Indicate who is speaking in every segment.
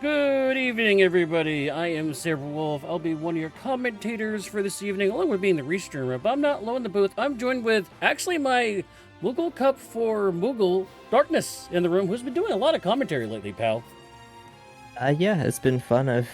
Speaker 1: Good evening, everybody. I am Saberwolf. I'll be one of your commentators for this evening, along with being the restreamer. But I'm not alone in the booth. I'm joined with actually my Moogle Cup for Moogle Darkness in the room, who's been doing a lot of commentary lately, pal.
Speaker 2: Yeah, it's been fun. I've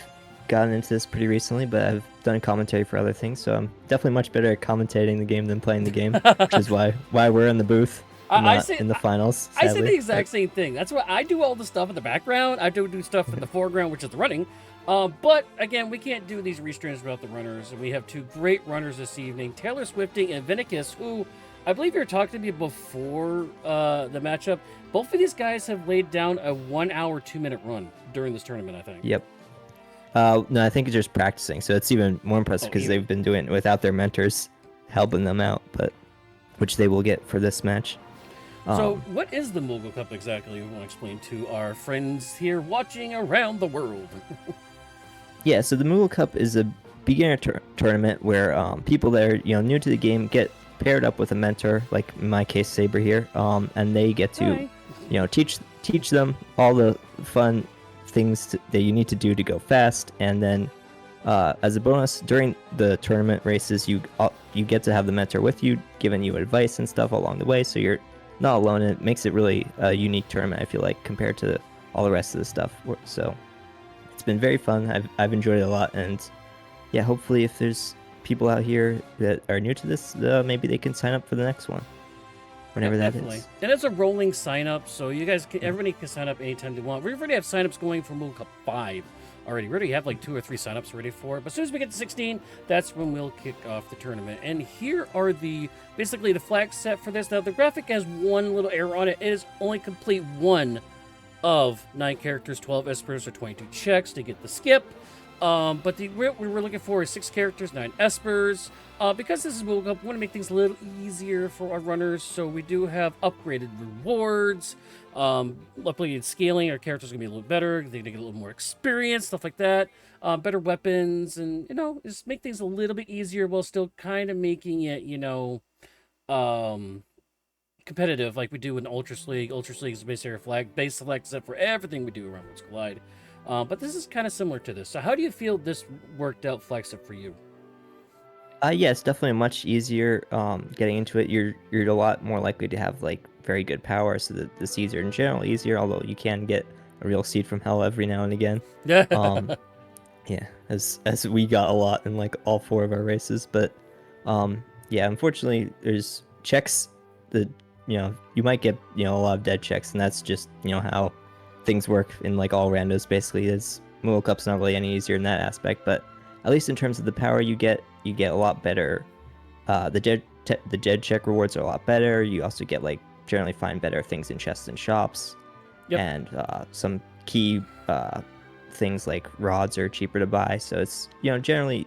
Speaker 2: gotten into this pretty recently, but I've done commentary for other things, so I'm definitely much better at commentating the game than playing the game, which is why we're in the booth and
Speaker 1: I
Speaker 2: not
Speaker 1: say
Speaker 2: in the finals,
Speaker 1: I say the
Speaker 2: sadly.
Speaker 1: exact same thing. That's why I do all the stuff in the background. I do stuff in the foreground, which is the running. But again, we can't do these restreams without the runners. And we have two great runners this evening, Taylor Swifting and Vennicus, who I believe you were talking to me before the matchup. Both of these guys have laid down a 1 hour, 2-minute run during this tournament, I think.
Speaker 2: Yep. No, I think it's just practicing, so it's even more impressive because they've been doing it without their mentors helping them out, but which they will get for this match.
Speaker 1: So, what is the Moogle Cup exactly? We want to explain to our friends here watching around the world.
Speaker 2: Yeah, so the Moogle Cup is a beginner tournament where people that are new to the game get paired up with a mentor, like in my case Saber here, and they get to teach them all the fun things that you need to do to go fast, and then as a bonus during the tournament races, you get to have the mentor with you, giving you advice and stuff along the way, so you're not alone. And it makes it really a unique tournament, I feel like, compared to all the rest of the stuff. So it's been very fun. I've enjoyed it a lot, and yeah, hopefully if there's people out here that are new to this, maybe they can sign up for the next one, whenever that is.
Speaker 1: And it's a rolling sign up, so you guys, everybody can sign up anytime they want. We already have signups going for Moogle Cup 5 already. We already have like 2 or 3 signups ready for it. But as soon as we get to 16, that's when we'll kick off the tournament. And here are basically the flag set for this. Now, the graphic has one little error on it. It is only complete one of 9 characters, 12 espers, or 22 checks to get the skip. But what we were looking for is 6 characters, 9 espers. Because this is Moogle Cup, we want to make things a little easier for our runners, so we do have upgraded rewards. Upgraded scaling, our characters are going to be a little better. They're going to get a little more experience, stuff like that. Better weapons, and, just make things a little bit easier while still kind of making it, competitive like we do in Ultras League. Ultras League is basically base flag set for everything we do around Worlds Collide. But this is kind of similar to this. So how do you feel this worked out flag set for you?
Speaker 2: Yeah, it's definitely much easier getting into it. You're a lot more likely to have like very good power, so the seeds are in general easier, although you can get a real seed from hell every now and again. Yeah, as we got a lot in like all 4 of our races, but yeah, unfortunately there's checks that you might get a lot of dead checks, and that's just how things work in like all randos. Basically, is Moogle Cup's not really any easier in that aspect, but at least in terms of the power you get a lot better. The dead check rewards are a lot better. You also get like generally find better things in chests and shops. Yep. And some key things like rods are cheaper to buy. So it's generally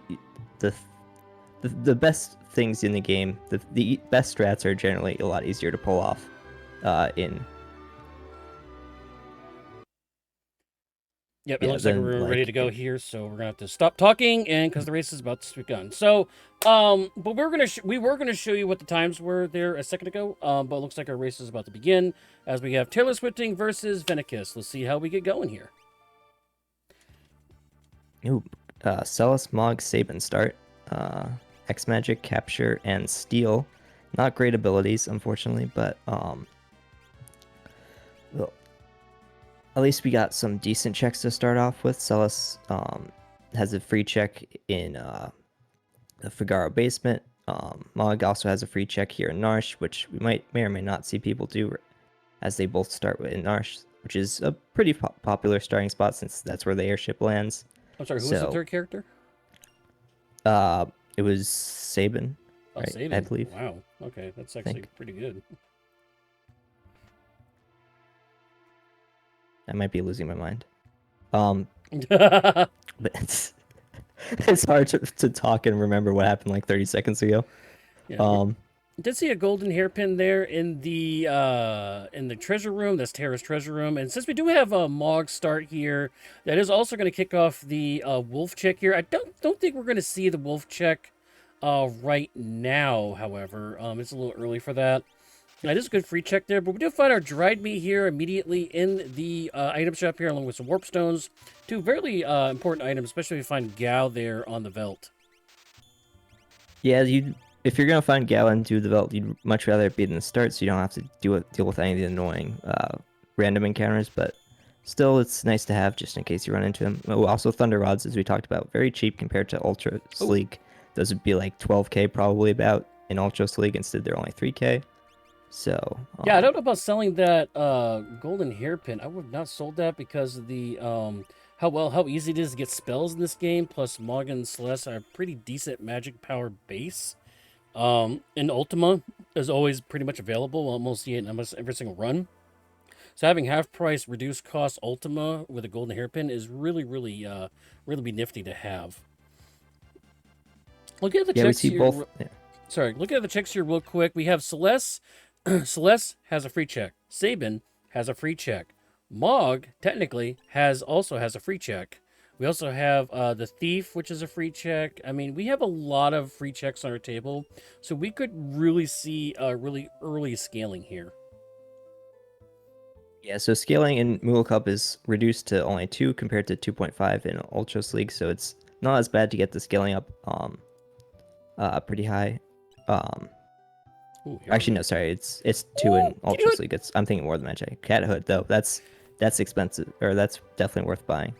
Speaker 2: the best things in the game. The best strats are generally a lot easier to pull off in.
Speaker 1: Yep, it looks like we're ready to go here, so we're gonna have to stop talking, and because the race is about to begun. So, but we were gonna show you what the times were there a second ago. But it looks like our race is about to begin as we have Taylor Swifting versus Vennicus. Let's see how we get going here.
Speaker 2: Ooh, Celis, Mog, Sabin start. X Magic, Capture, and Steal. Not great abilities, unfortunately, but well, at least we got some decent checks to start off with. Celis has a free check in the Figaro basement. Mog also has a free check here in Narsh, which we may or may not see people do, as they both start in Narsh, which is a pretty popular starting spot since that's where the airship lands.
Speaker 1: I'm sorry, who was the third character?
Speaker 2: It was Sabin, right?
Speaker 1: Sabin.
Speaker 2: I believe.
Speaker 1: Wow. Okay, that's actually pretty good.
Speaker 2: I might be losing my mind. But it's hard to talk and remember what happened like 30 seconds ago.
Speaker 1: Yeah. Did see a golden hairpin there in the treasure room. That's Terra's treasure room. And since we do have a Mog start here, that is also going to kick off the wolf check here. I don't think we're going to see the wolf check right now. However, it's a little early for that. That is a good free check there, but we do find our dried meat here immediately in the item shop here, along with some warp stones. Two very important items, especially if we find Gao there on the Veld.
Speaker 2: Yeah, if you're gonna find Gal and do the Velt, you'd much rather it be in the start, so you don't have to deal with any of the annoying random encounters. But still, it's nice to have just in case you run into them. Oh, also Thunder Rods, as we talked about, very cheap compared to Ultra Sleek. Those would be like 12k probably about in Ultra Sleek. Instead, they're only 3k. So
Speaker 1: Yeah, I don't know about selling that golden hairpin. I would have not sold that because of the how easy it is to get spells in this game. Plus, Morgan and Celeste are a pretty decent magic power base. And Ultima is always pretty much available, almost in almost every single run. So having half price reduced cost Ultima with a golden hairpin is really be nifty to have. Look at the
Speaker 2: yeah, we
Speaker 1: checks
Speaker 2: see
Speaker 1: here.
Speaker 2: both. Yeah.
Speaker 1: Sorry, look at the checks here real quick. We have Celeste. Celeste has a free check. Sabin has a free check. Mog technically also has a free check. We also have the Thief, which is a free check. I mean, we have a lot of free checks on our table, so we could really see really early scaling here.
Speaker 2: Yeah, so scaling in Moogle Cup is reduced to only 2 compared to 2.5 in Ultra League, so it's not as bad to get the scaling up pretty high.
Speaker 1: Ooh,
Speaker 2: Actually, no, sorry, it's 2 in Ultra League. I'm thinking more than Magic. Cat Hood though, that's expensive, or that's definitely worth buying.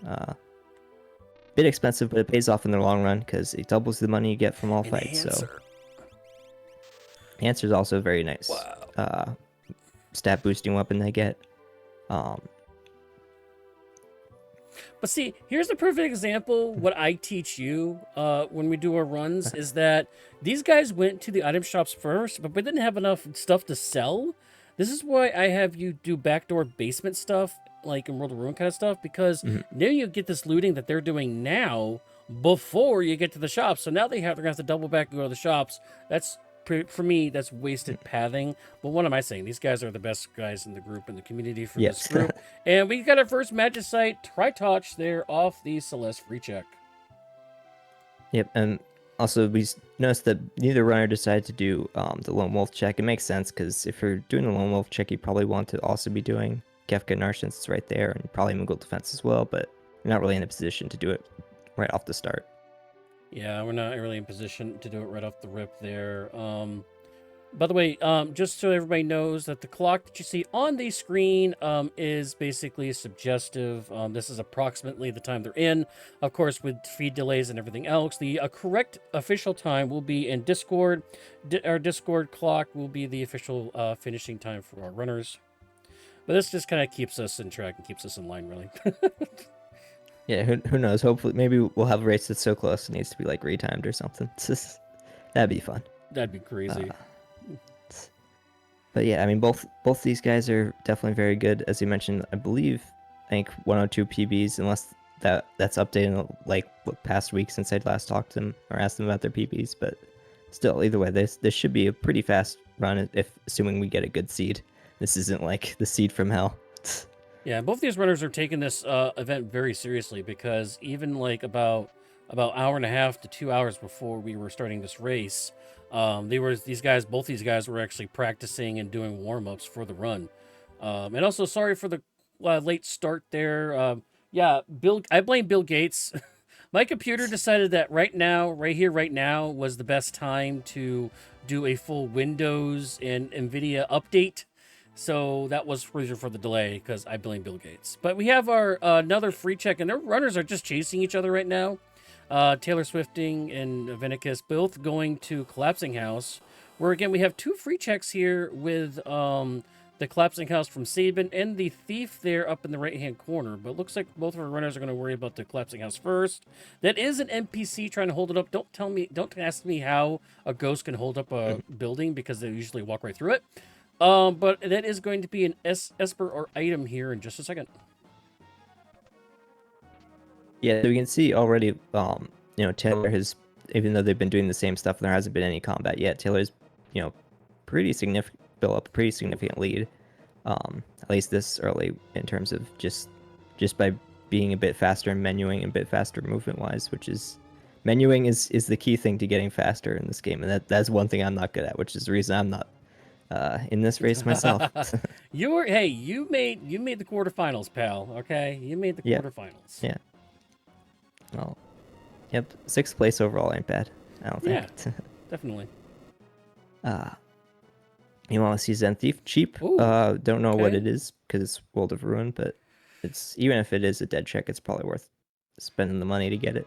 Speaker 2: Bit expensive, but it pays off in the long run because it doubles the money you get from all fights. So Enhancer is also a very nice stat boosting weapon they get.
Speaker 1: But see, here's a perfect example. What I teach you when we do our runs is that these guys went to the item shops first, but we didn't have enough stuff to sell. This is why I have you do backdoor basement stuff, like in World of Ruin kind of stuff, because now you get this looting that they're doing now before you get to the shops. So now they're going to have to double back and go to the shops. That's, for me, that's wasted pathing. But what am I saying? These guys are the best guys in the group, in the community for this group. And we got our first Magicite Tritouch there off the Celeste free check.
Speaker 2: Yep, and also we noticed that neither runner decided to do the Lone Wolf check. It makes sense because if you're doing the Lone Wolf check, you probably want to also be doing Kefka Narsh since it's right there, and probably Moogle Defense as well, but you're not really in a position to do it right off the start.
Speaker 1: Yeah, we're not really in position to do it right off the rip there. By the way, just so everybody knows that the clock that you see on the screen is basically suggestive. This is approximately the time they're in. Of course, with feed delays and everything else, the correct official time will be in Discord. Our Discord clock will be the official finishing time for our runners. But this just kind of keeps us in track and keeps us in line, really.
Speaker 2: Yeah, who knows? Hopefully, maybe we'll have a race that's so close it needs to be like retimed or something. That'd be fun.
Speaker 1: That'd be crazy.
Speaker 2: But yeah, I mean, both these guys are definitely very good. As you mentioned, I think 102 PBs, unless that's updated in like past week since I'd last talked to them or asked them about their PBs. But still, either way, this should be a pretty fast run if assuming we get a good seed. This isn't like the seed from hell.
Speaker 1: Yeah, both these runners are taking this event very seriously because even like about hour and a half to 2 hours before we were starting this race, both these guys were actually practicing and doing warm-ups for the run. And also, sorry for the late start there. Yeah, I blame Bill Gates. My computer decided that right now was the best time to do a full Windows and NVIDIA update. So that was reason for the delay because I blame Bill Gates. But we have our another free check, and their runners are just chasing each other right now. Taylor Swifting and Vennicus both going to Collapsing House, where again we have two free checks here with the Collapsing House from Sabin and the Thief there up in the right-hand corner. But it looks like both of our runners are going to worry about the Collapsing House first. That is an NPC trying to hold it up. Don't ask me how a ghost can hold up a building because they usually walk right through it. But that is going to be an Esper or item here in just a second.
Speaker 2: Yeah, so we can see already, Taylor has, even though they've been doing the same stuff and there hasn't been any combat yet, Taylor's, built up a pretty significant lead, at least this early in terms of just by being a bit faster and menuing and a bit faster movement-wise, which is, menuing is the key thing to getting faster in this game, and that's one thing I'm not good at, which is the reason I'm not in this race myself.
Speaker 1: Hey, you made the quarterfinals, pal. Okay, you made the
Speaker 2: Yeah.
Speaker 1: quarterfinals.
Speaker 2: Yeah. Well, yep. 6th place overall ain't bad. I don't think.
Speaker 1: Yeah, definitely.
Speaker 2: You want to see Zen Thief cheap?
Speaker 1: Ooh,
Speaker 2: Don't know what
Speaker 1: okay.
Speaker 2: it is because it's World of Ruin, but it's even if it is a dead check, it's probably worth spending the money to get it.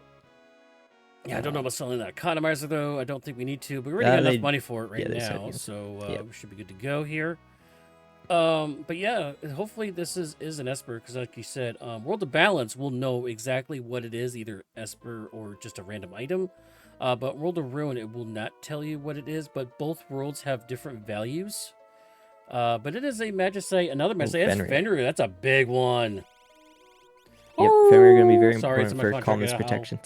Speaker 1: Yeah, I don't know about selling that economizer though. I don't think we need to, but we already got enough money for it right
Speaker 2: they said,
Speaker 1: now,
Speaker 2: yeah.
Speaker 1: so we should be good to go here. But yeah, hopefully this is an Esper because, like you said, World of Balance will know exactly what it is, either Esper or just a random item. But World of Ruin, it will not tell you what it is. But both worlds have different values. But it is a Magicite, another Magicite. That's
Speaker 2: Fenrir.
Speaker 1: Fenrir. That's a big one.
Speaker 2: Yep, Fenrir gonna be very
Speaker 1: Sorry, it's
Speaker 2: important
Speaker 1: in my
Speaker 2: for
Speaker 1: contract.
Speaker 2: calmness protection.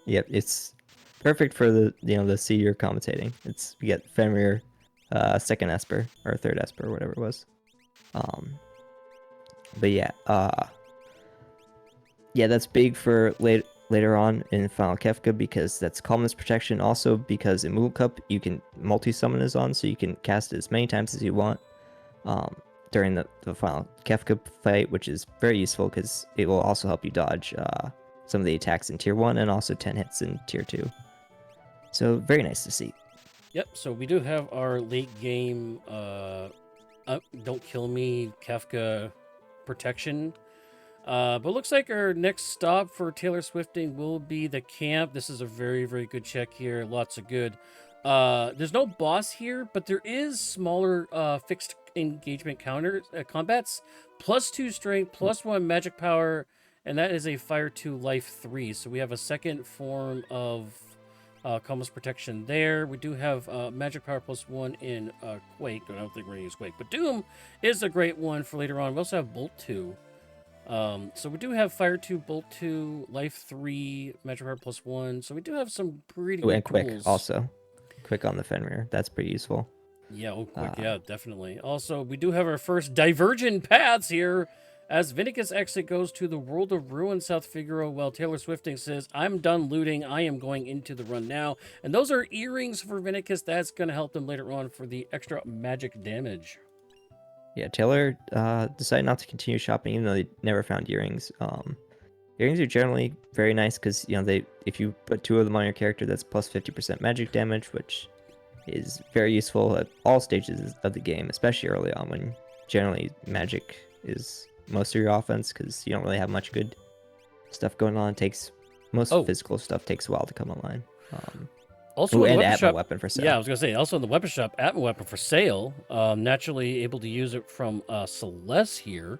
Speaker 2: Yep, it's perfect for the sea you're commentating. It's you get Fenrir, 2nd Esper or 3rd Esper or whatever it was. But yeah, that's big for later on in Final Kefka because that's calmness protection. Also because in Moogle Cup you can multi-summon Azon, so you can cast it as many times as you want during the Final Kefka fight, which is very useful because it will also help you dodge some of the attacks in Tier 1 and also 10 hits in Tier 2. So very nice to see.
Speaker 1: Yep, so we do have our late game Don't Kill Me Kefka protection. But looks like our next stop for Taylor Swifting will be the camp. This is a very, very good check here. Lots of good. There's no boss here, but there is smaller fixed engagement counter combats. +2 strength, +1 magic power, and that is a fire 2 life 3. So we have a second form of calmness protection there. We do have magic power +1 in Quake. I don't think we're going to use Quake, but Doom is a great one for later on. We also have Bolt 2. So we do have Fire 2, Bolt 2, Life 3, Magic Power +1. So we do have some pretty good
Speaker 2: and Quick
Speaker 1: tools.
Speaker 2: also. Quick on the Fenrir. That's pretty useful.
Speaker 1: Yeah, Quick. Yeah, definitely. Also, we do have our first Divergent paths here. As Vennicus exit goes to the World of Ruin South Figaro, while Taylor Swifting says, I'm done looting. I am going into the run now. And those are earrings for Vennicus. That's going to help them later on for the extra magic damage.
Speaker 2: Yeah, Taylor decided not to continue shopping even though they never found earrings. Earrings are generally very nice because if you put 2 of them on your character, that's plus 50% magic damage, which is very useful at all stages of the game, especially early on when generally magic is most of your offense because you don't really have much good stuff going on. Most physical stuff takes a while to come online.
Speaker 1: Also, in the weapon shop,
Speaker 2: weapon for sale.
Speaker 1: Yeah, I was gonna say. Also in the weapon shop, Atma weapon for sale. Naturally able to use it from Celeste here.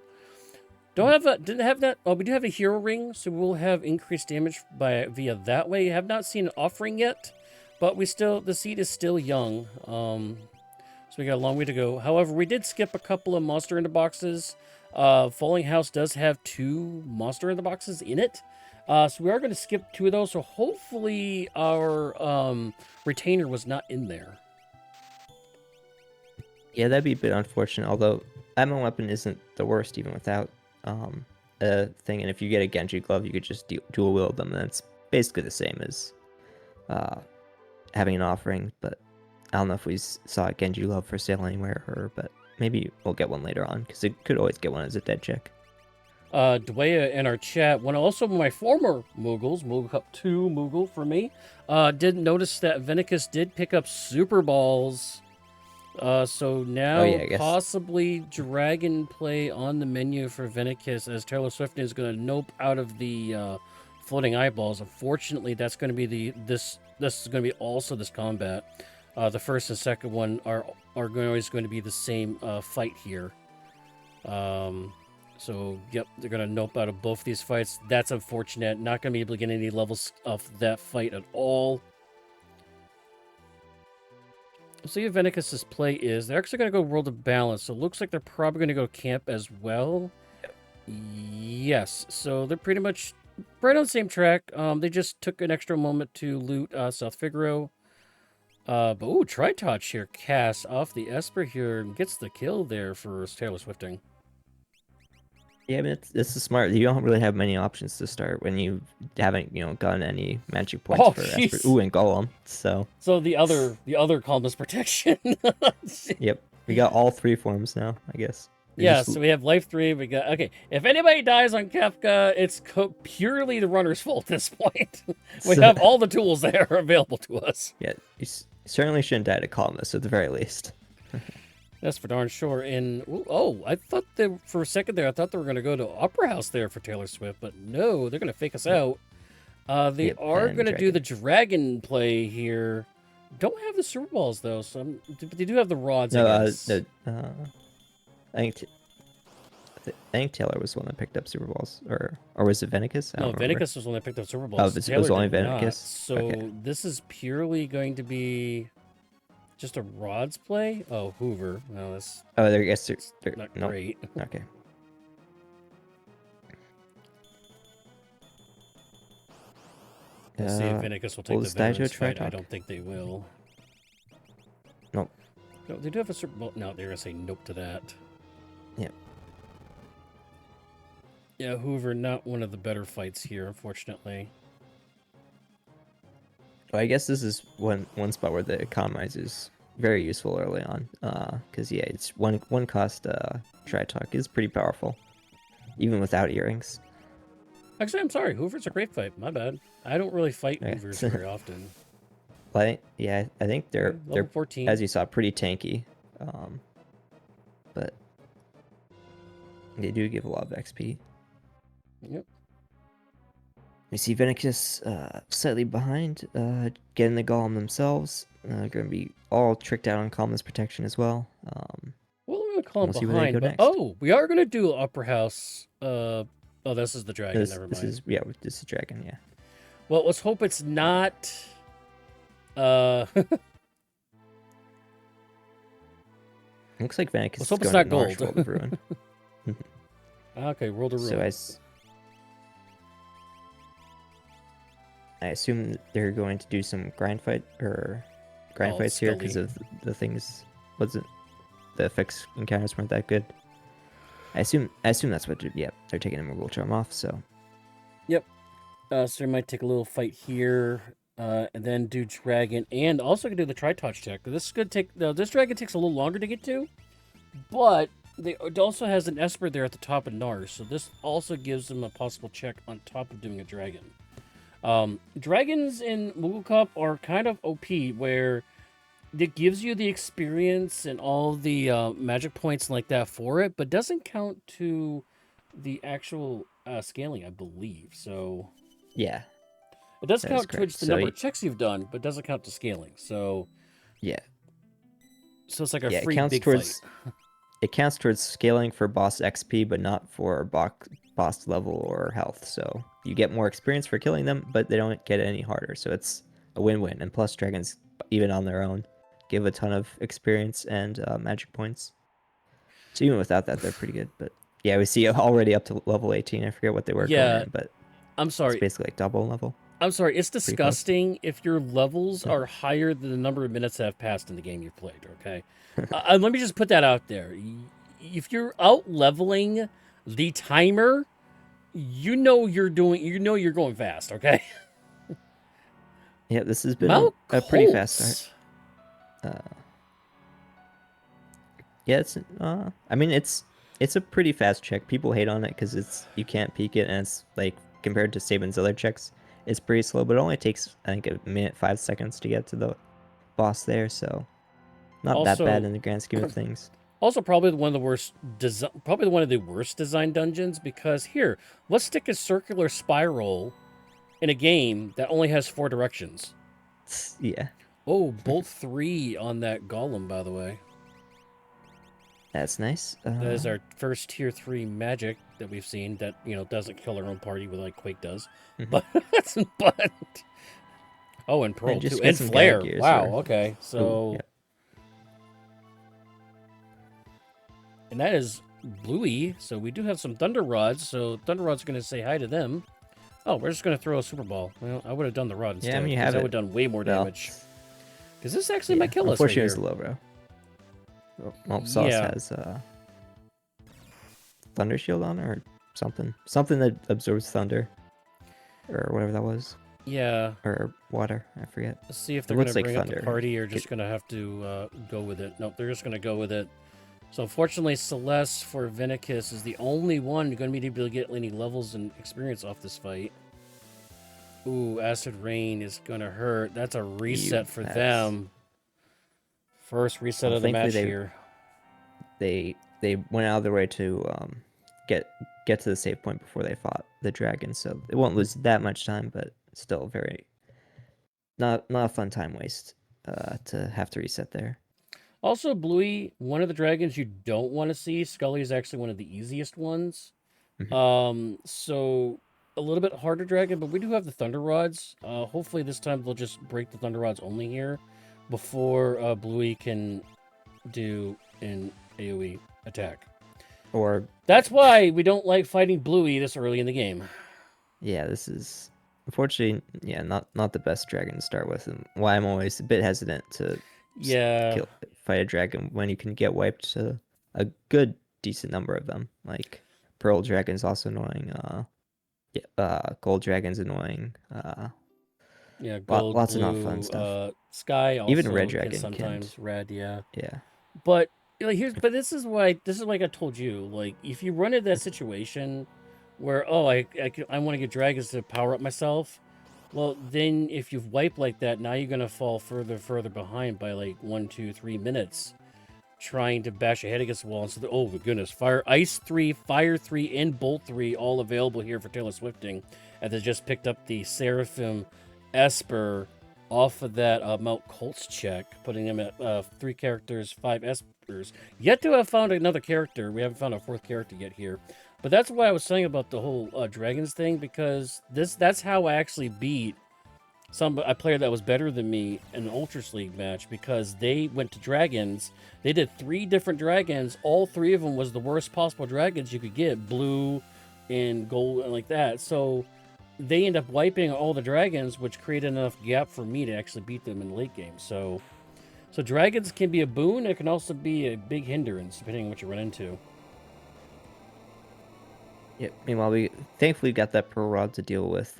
Speaker 1: Didn't have that. Oh, we do have a hero ring, so we'll have increased damage via that way. Have not seen an offering yet, but the seed is still young. So we got a long way to go. However, we did skip a couple of monster in the boxes. Falling House does have 2 monster in the boxes in it. So we are going to skip 2 of those. So hopefully our retainer was not in there.
Speaker 2: Yeah, that'd be a bit unfortunate. Although Atma weapon isn't the worst even without a thing. And if you get a Genji glove, you could just dual wield them. And it's basically the same as having an offering. But I don't know if we saw a Genji glove for sale anywhere, but maybe we'll get one later on because it could always get one as a dead check.
Speaker 1: Dwaya in our chat, one of my former Moogles, Moogle Cup 2 Moogle for me, did notice that Vennicus did pick up Super Balls. So now possibly Dragon Play on the menu for Vennicus as Taylor Swift is going to nope out of the floating eyeballs. Unfortunately, that's going to be this is going to be also this combat. The first and second one are always going to be the same fight here. So, yep, they're going to nope out of both these fights. That's unfortunate. Not going to be able to get any levels of that fight at all. We'll see if Vennicus' play is. They're actually going to go World of Balance, so it looks like they're probably going to go Camp as well. Yes, so they're pretty much right on the same track. They just took an extra moment to loot South Figaro. But, Tritouch here. Cass off the Esper here and gets the kill there for Taylor Swifting.
Speaker 2: Yeah, I mean, it's smart. You don't really have many options to start when you haven't, gotten any magic points
Speaker 1: Oh,
Speaker 2: for Esper.
Speaker 1: jeez.
Speaker 2: Ooh, and Golem. So,
Speaker 1: So the other calmness protection.
Speaker 2: yep, we got all 3 forms now, I guess. We
Speaker 1: Yeah,
Speaker 2: just
Speaker 1: so we have life 3. We got okay. If anybody dies on Kefka, it's purely the runner's fault at this point. We have all the tools there available to us.
Speaker 2: yeah, you certainly shouldn't die to Columnus at the very least.
Speaker 1: That's for darn sure. And I thought that for a second there, I thought they were going to go to Opera House there for Taylor Swift, but no, they're going to fake us out. They
Speaker 2: Yep,
Speaker 1: are
Speaker 2: and
Speaker 1: going to do
Speaker 2: Dragon.
Speaker 1: the dragon play here. Don't have the Super Balls though, so but they do have the rods.
Speaker 2: No,
Speaker 1: I guess.
Speaker 2: I think I think Taylor was the one that picked up Super Balls, or was it Vennicus? I
Speaker 1: No,
Speaker 2: don't remember.
Speaker 1: Vennicus was when they picked up Super
Speaker 2: Oh,
Speaker 1: Balls.
Speaker 2: it
Speaker 1: Taylor
Speaker 2: was only
Speaker 1: did not.
Speaker 2: Vennicus.
Speaker 1: So
Speaker 2: Okay.
Speaker 1: this is purely going to be just a rods play. Oh, Hoover. No, that's
Speaker 2: Oh, I guess they're
Speaker 1: not
Speaker 2: no.
Speaker 1: great.
Speaker 2: Okay.
Speaker 1: Let's see if Vennicus will take
Speaker 2: will
Speaker 1: the
Speaker 2: this Daijo
Speaker 1: veterans
Speaker 2: try
Speaker 1: fight. I
Speaker 2: talk?
Speaker 1: don't think they will.
Speaker 2: Nope.
Speaker 1: No, they do have a Super Bowl. No, they're gonna say nope to that.
Speaker 2: Yep.
Speaker 1: Yeah, Hoover, not one of the better fights here, unfortunately.
Speaker 2: Well, I guess this is one spot where the economize is very useful early on. Because yeah, it's one cost. Try talk is pretty powerful, even without earrings.
Speaker 1: Actually, I'm sorry. Hoover's a great fight. My bad. I don't really fight
Speaker 2: Yeah.
Speaker 1: Hoovers very often.
Speaker 2: Yeah, I think they're
Speaker 1: Level 14.
Speaker 2: as you saw pretty tanky, but they do give a lot of XP.
Speaker 1: Yep.
Speaker 2: We see Vennicus slightly behind, getting the Golem themselves. Going to be all tricked out on Calmness Protection as well.
Speaker 1: Well, I'm gonna call him
Speaker 2: We'll see where they
Speaker 1: behind.
Speaker 2: go
Speaker 1: But
Speaker 2: next.
Speaker 1: we are gonna do Upper House. Oh, this is the dragon.
Speaker 2: This
Speaker 1: Never
Speaker 2: this
Speaker 1: mind.
Speaker 2: this is Dragon, yeah.
Speaker 1: Well, let's hope it's not. Looks
Speaker 2: Looks like Vennicus is
Speaker 1: hope it's
Speaker 2: going
Speaker 1: not
Speaker 2: to Marsh
Speaker 1: gold.
Speaker 2: World of Ruin.
Speaker 1: Okay, World of Ruin.
Speaker 2: So I assume they're going to do some grind fights here because
Speaker 1: Scully.
Speaker 2: of the things. Wasn't the effects encounters weren't that good? I assume that's what. They're taking a Moogle charm off. So
Speaker 1: Yep. So we might take a little fight here, and then do dragon, and also can do the tri-touch check. This could take. This dragon takes a little longer to get to, but it also has an Esper there at the top of Nars, so this also gives them a possible check on top of doing a dragon. Dragons in Moogle Cup are kind of OP, where it gives you the experience and all the magic points like that for it, but doesn't count to the actual scaling, I believe. So
Speaker 2: yeah,
Speaker 1: it does
Speaker 2: that is
Speaker 1: count
Speaker 2: correct.
Speaker 1: towards the
Speaker 2: So
Speaker 1: number of checks you've done, but doesn't count to scaling. So
Speaker 2: yeah,
Speaker 1: it's like a
Speaker 2: it
Speaker 1: free
Speaker 2: counts
Speaker 1: big
Speaker 2: towards
Speaker 1: fight.
Speaker 2: it counts towards scaling for boss XP, but not for boss level or health. So you get more experience for killing them, but they don't get any harder. So it's a win-win. And plus, dragons, even on their own, give a ton of experience and magic points. So even without that, they're pretty good. But yeah, we see already up to level 18. I forget what they were going
Speaker 1: Yeah,
Speaker 2: in, but
Speaker 1: I'm
Speaker 2: it's
Speaker 1: sorry.
Speaker 2: basically like double level.
Speaker 1: I'm sorry. It's
Speaker 2: Pretty close.
Speaker 1: disgusting if your levels are higher than the number of minutes that have passed in the game you've played. Okay, let me just put that out there. If you're out leveling the timer, you know you're going fast. Okay.
Speaker 2: Yeah, this has been a pretty fast start. Yeah, it's I mean it's a pretty fast check. People hate on it because you can't peek it, and it's like compared to Saban's other checks, it's pretty slow. But it only takes I think a minute 5 seconds to get to the boss there, so not that bad in the grand scheme of things.
Speaker 1: Also, probably one of the worst probably one of the worst designed dungeons, because here, let's stick a circular spiral in a game that only has 4 directions.
Speaker 2: Yeah.
Speaker 1: Oh, bolt 3 on that golem, by the way.
Speaker 2: That's nice.
Speaker 1: That is our first tier 3 magic that we've seen that, doesn't kill our own party like Quake does. But oh, and Pearl too. And Flare. Wow, okay. So
Speaker 2: yeah.
Speaker 1: And that is Bluey, so we do have some Thunder Rods, so Thunder Rod's going to say hi to them. Oh, we're just going to throw a Super Ball. Well, I would have done the rod instead, because that would have done way more damage. Because this actually might kill us right here.
Speaker 2: Unfortunately, it's low, bro. Well, Sauce has Thunder Shield on, or something that absorbs thunder, or whatever that was,
Speaker 1: Yeah.
Speaker 2: or water. I forget.
Speaker 1: Let's see if
Speaker 2: It
Speaker 1: they're going
Speaker 2: looks
Speaker 1: to
Speaker 2: like
Speaker 1: bring up the
Speaker 2: thunder.
Speaker 1: party or just going to have to go with it. Nope, they're just going to go with it. So unfortunately, Celeste for Vennicus is the only one going to be able to get any levels and experience off this fight. Ooh, Acid Rain is going to hurt. That's a reset for them. First reset of the match here.
Speaker 2: They went out of their way to get to the save point before they fought the dragon, so they won't lose that much time, but still very not a fun time waste to have to reset there.
Speaker 1: Also, Bluey, one of the dragons you don't want to see. Scully is actually one of the easiest ones. So a little bit harder dragon, but we do have the Thunder Rods. Hopefully this time they'll just break the Thunder Rods only here before Bluey can do an AoE attack.
Speaker 2: Or
Speaker 1: that's why we don't like fighting Bluey this early in the game.
Speaker 2: Yeah, this is unfortunately, not the best dragon to start with, and why I'm always a bit hesitant to fight a dragon when you can get wiped to a good decent number of them. Like Pearl Dragon's also annoying. Gold Dragon's annoying.
Speaker 1: Gold,
Speaker 2: lots
Speaker 1: blue,
Speaker 2: of not fun stuff.
Speaker 1: Sky also
Speaker 2: even Red Dragon
Speaker 1: sometimes red,
Speaker 2: yeah.
Speaker 1: But this is like I told you, like if you run into that situation where I want to get dragons to power up myself, well then if you've wiped like that, now you're gonna fall further behind by like 1, 2, 3 minutes trying to bash your head against the wall. And so oh my goodness, Ice 3, Fire 3, and Bolt 3 all available here for Taylor Swifting, and they just picked up the Seraphim Esper off of that Mount Colts check, putting him at 3 characters, 5 Espers. Yet to have found another character. We haven't found a 4th character yet here. But that's why I was saying about the whole Dragons thing, because that's how I actually beat a player that was better than me in an Ultras League match, because they went to Dragons. They did 3 different Dragons. All 3 of them was the worst possible Dragons you could get, blue and gold and like that. So they end up wiping all the dragons, which created enough gap for me to actually beat them in the late game. So dragons can be a boon. It can also be a big hindrance, depending on what you run into.
Speaker 2: Yep. Meanwhile, we thankfully got that Pearl Rod to deal with.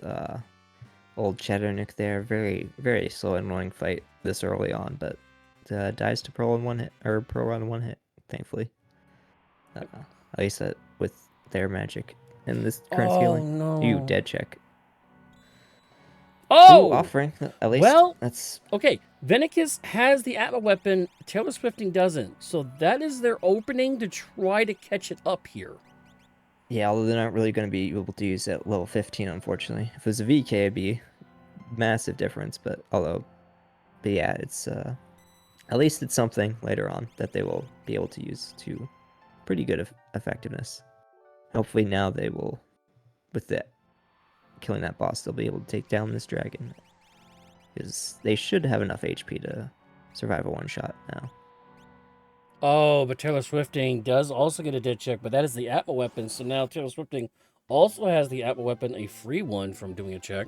Speaker 2: Old Chatternick there. Very, very slow and annoying fight this early on, but dies to Pearl in 1 hit, or Pearl Rod in 1 hit, thankfully. At least with their magic in this current scaling.
Speaker 1: No.
Speaker 2: You dead check.
Speaker 1: Oh!
Speaker 2: Ooh, offering, at least.
Speaker 1: Well,
Speaker 2: that's
Speaker 1: okay. Vennicus has the Atma weapon. Taylor Swifting doesn't. So that is their opening to try to catch it up here.
Speaker 2: Yeah, although they're not really going to be able to use it at level 15, unfortunately. If it was a VK, it'd be massive difference. But yeah, it's at least it's something later on that they will be able to use to pretty good effectiveness. Hopefully now they will, with that killing that boss, they'll be able to take down this dragon, because they should have enough HP to survive a one-shot now.
Speaker 1: Oh, but Taylor Swifting does also get a dead check, but that is the Atma weapon. So now Taylor Swifting also has the Atma weapon, a free one from doing a check.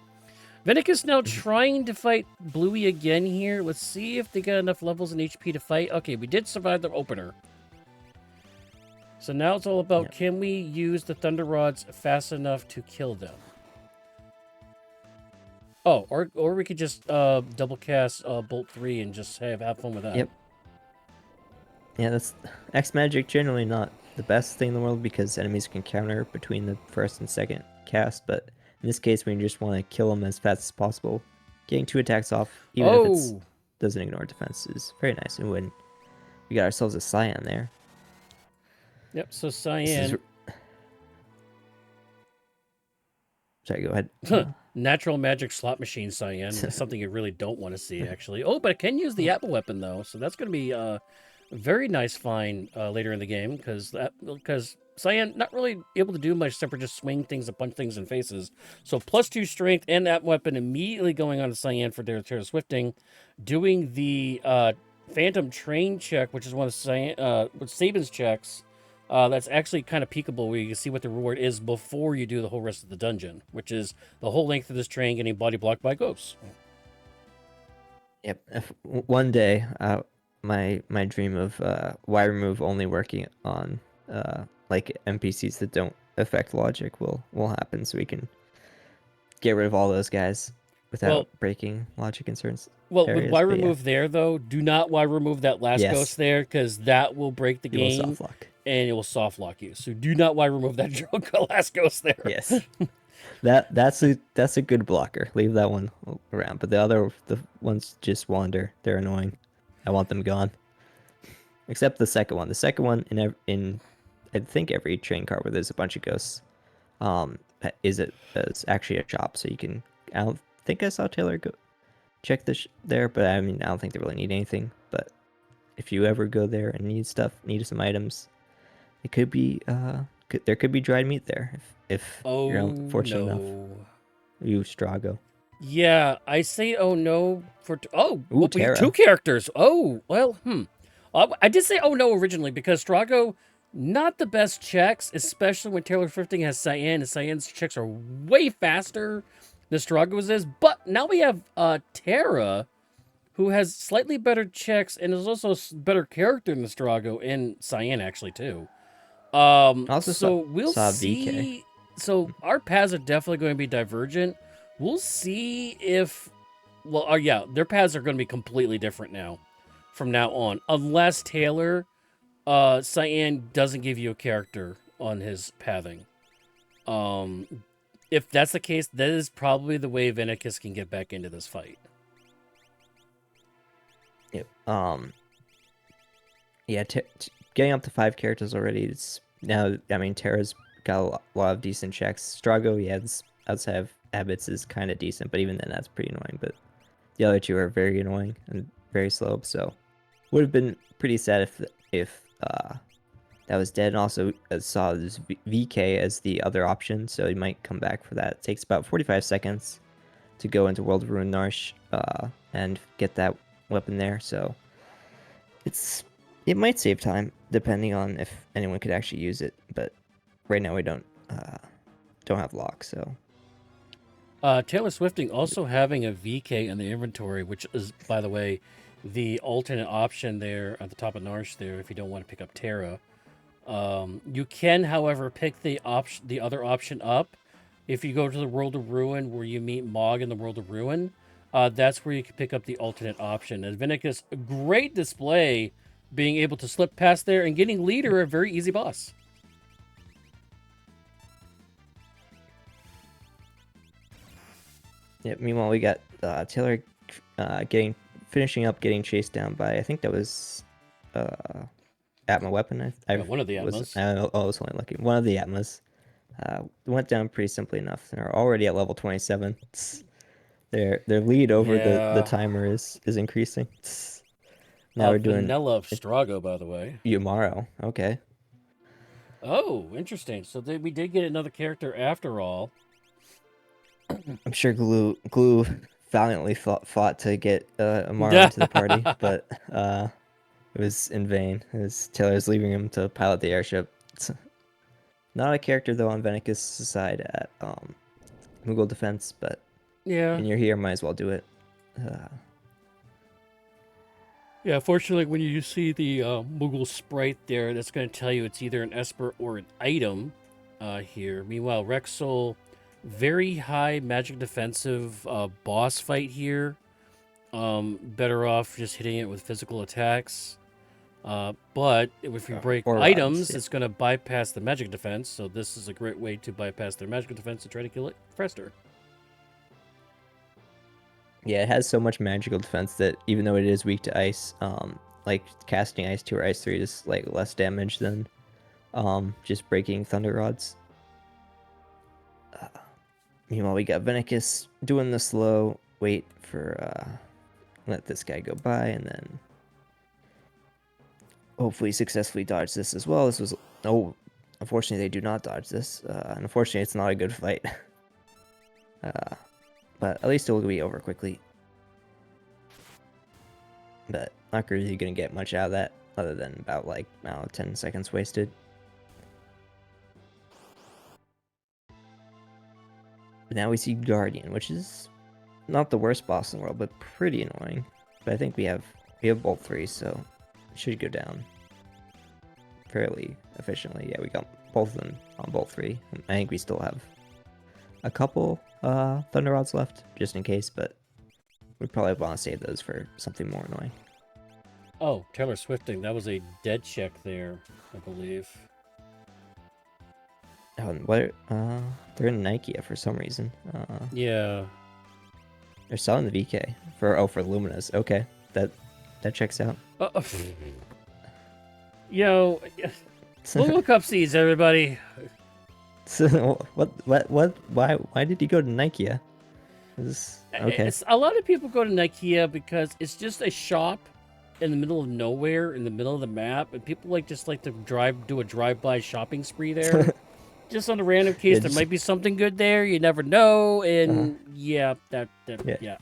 Speaker 1: Vennicus now trying to fight Bluey again here. Let's see if they got enough levels and HP to fight. Okay, we did survive the opener. So now it's all about, can we use the Thunder Rods fast enough to kill them? Oh, or we could just double cast Bolt 3 and just have fun with that.
Speaker 2: Yep. Yeah, that's X magic generally not the best thing in the world, because enemies can counter between the first and second cast, but in this case we just want to kill them as fast as possible. Getting 2 attacks off, even if it doesn't ignore defense, is very nice. And when we got ourselves a Cyan there.
Speaker 1: Yep, so Cyan.
Speaker 2: Sorry, go ahead.
Speaker 1: Natural magic slot machine Cyan. Something you really don't want to see, actually. Oh, but it can use the Apple weapon, though, so that's going to be a very nice find later in the game, because Cyan not really able to do much except for just swing things and punch things in faces. So +2 strength and that weapon immediately going on to Cyan for Taylor Swifting, doing the Phantom Train check, which is one of Saban's checks. That's actually kind of peekable, where you can see what the reward is before you do the whole rest of the dungeon, which is the whole length of this train getting body blocked by ghosts.
Speaker 2: Yep. If one day, my dream of wire remove only working on like NPCs that don't effect logic will happen, so we can get rid of all those guys without
Speaker 1: Well,
Speaker 2: breaking logic in certain
Speaker 1: well, with
Speaker 2: areas.
Speaker 1: Y
Speaker 2: But yeah,
Speaker 1: remove there though, do not Y remove that last
Speaker 2: yes,
Speaker 1: ghost there because that will break the
Speaker 2: it will
Speaker 1: game
Speaker 2: soft lock.
Speaker 1: and it will soft lock you. So do not Y remove that last ghost there.
Speaker 2: Yes, that's a good blocker. Leave that one around. But the ones just wander. They're annoying. I want them gone. Except the second one. The second one in I think every train car where there's a bunch of ghosts, is actually a shop, so you can. I don't think I saw Taylor go check there, but I mean I don't think they really need anything. But if you ever go there and need some items, it could be there could be dried meat there if you're
Speaker 1: Oh
Speaker 2: fortunate enough.
Speaker 1: no.
Speaker 2: You Strago.
Speaker 1: Yeah, I say oh no for
Speaker 2: Ooh,
Speaker 1: we have
Speaker 2: Terra.
Speaker 1: 2 characters. Oh well, I did say oh no originally because Strago not the best checks, especially when Taylor Thrifting has Cyan, and Cyan's checks are way faster than Strago's is. But now we have Terra, who has slightly better checks and is also a better character than Strago and Cyan actually too.
Speaker 2: I also
Speaker 1: So we'll
Speaker 2: saw VK.
Speaker 1: see. So our paths are definitely going to be divergent. We'll see if, well, yeah, their paths are going to be completely different now, from now on, unless Taylor, Cyan doesn't give you a character on his pathing. If that's the case, that is probably the way Vennicus can get back into this fight.
Speaker 2: Yep. Yeah. Getting up to 5 characters already. It's now. I mean, Terra's got a lot of decent checks. Strago, yeah, outside of habits is kind of decent, but even then, that's pretty annoying. But the other two are very annoying and very slow. So would have been pretty sad if that was dead. And also saw this VK as the other option, so he might come back for that. It takes about 45 seconds to go into World of Ruin Narsh and get that weapon there. So it might save time depending on if anyone could actually use it. But right now we don't have lock. So
Speaker 1: Taylor Swifting also having a VK in the inventory, which is, by the way, the alternate option there at the top of Narsh there if you don't want to pick up Terra. You can, however, pick the other option up if you go to the World of Ruin where you meet Mog in the World of Ruin. That's where you can pick up the alternate option. And Vennicus, a great display, being able to slip past there and getting leader a very easy boss.
Speaker 2: yeah. Meanwhile, we got Taylor finishing up getting chased down by, I think that was Atma weapon.
Speaker 1: One of the Atmas.
Speaker 2: I was only lucky. One of the Atmas went down pretty simply enough. They're already at level 27. Their lead over the timer is increasing. Now we're doing
Speaker 1: Vanilla of Strago, by the way.
Speaker 2: Yumaro. Okay.
Speaker 1: Oh, interesting. So we did get another character after all.
Speaker 2: I'm sure Glue valiantly fought to get Amaro into the party, but it was in vain. Taylor's leaving him to pilot the airship. It's not a character though on Vennicus' side at Moogle defense, but
Speaker 1: yeah,
Speaker 2: when you're here, might as well do it.
Speaker 1: Yeah, fortunately, when you see the Moogle sprite there, that's going to tell you it's either an Esper or an item here. Meanwhile, Rexol, very high magic defensive boss fight here. Better off just hitting it with physical attacks. But if you break items,
Speaker 2: rods, yeah.
Speaker 1: it's going to bypass the magic defense. So this is a great way to bypass their magic defense and try to kill it faster.
Speaker 2: Yeah, it has so much magical defense that even though it is weak to ice, like casting ice 2 or ice 3 is like less damage than just breaking thunder rods. Meanwhile, we got Vennicus doing the slow wait for let this guy go by, and then hopefully successfully dodge this as well. This was unfortunately they do not dodge this. Unfortunately, it's not a good fight. But at least it will be over quickly. But not really going to get much out of that, other than about, like, I don't know, 10 seconds wasted. But now we see Guardian, which is not the worst boss in the world, but pretty annoying. But I think we have both 3, so it should go down fairly efficiently. Yeah, we got both of them on both 3. I think we still have a couple Thunder Rods left, just in case, but we probably want to save those for something more annoying.
Speaker 1: Oh, Taylor Swifting. That was a dead check there, I believe.
Speaker 2: Oh, and what? They're in Nike for some reason.
Speaker 1: Yeah.
Speaker 2: They're selling the VK for Lumina's. Okay, that checks out.
Speaker 1: Yo, Moogle Cup seeds, everybody.
Speaker 2: So why did he go to Nike? Okay.
Speaker 1: It's, a lot of people go to Nikea because it's just a shop in the middle of nowhere, in the middle of the map, and people just like to do a drive-by shopping spree there. Just on a random case, there might be something good there. You never know, and yeah,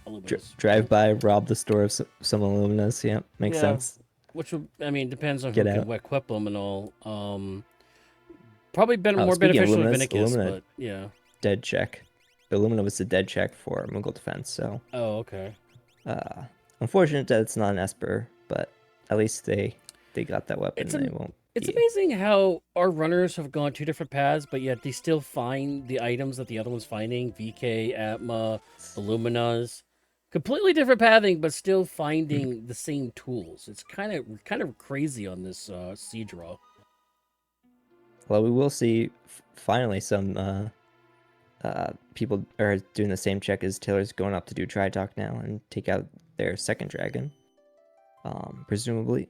Speaker 1: Illuminous.
Speaker 2: Drive by, rob the store of some Illuminous. Yeah, makes sense.
Speaker 1: Which depends on
Speaker 2: Get
Speaker 1: who
Speaker 2: out.
Speaker 1: can equip them and all. Probably more
Speaker 2: speaking of
Speaker 1: beneficial than
Speaker 2: Illuminous,
Speaker 1: Vennicus,
Speaker 2: Illumina
Speaker 1: but yeah.
Speaker 2: Dead check. Illumina was the dead check for Moogle defense, so.
Speaker 1: Oh, okay.
Speaker 2: Unfortunate that it's not an Esper, but at least they got that weapon. They won't.
Speaker 1: It's amazing how our runners have gone 2 different paths, but yet they still find the items that the other one's finding. VK, Atma, Illuminas. Completely different pathing, but still finding the same tools. It's kind of crazy on this sea draw.
Speaker 2: Well, we will see finally some people are doing the same check as Taylor's going up to do Tri Talk now and take out their second dragon. Presumably.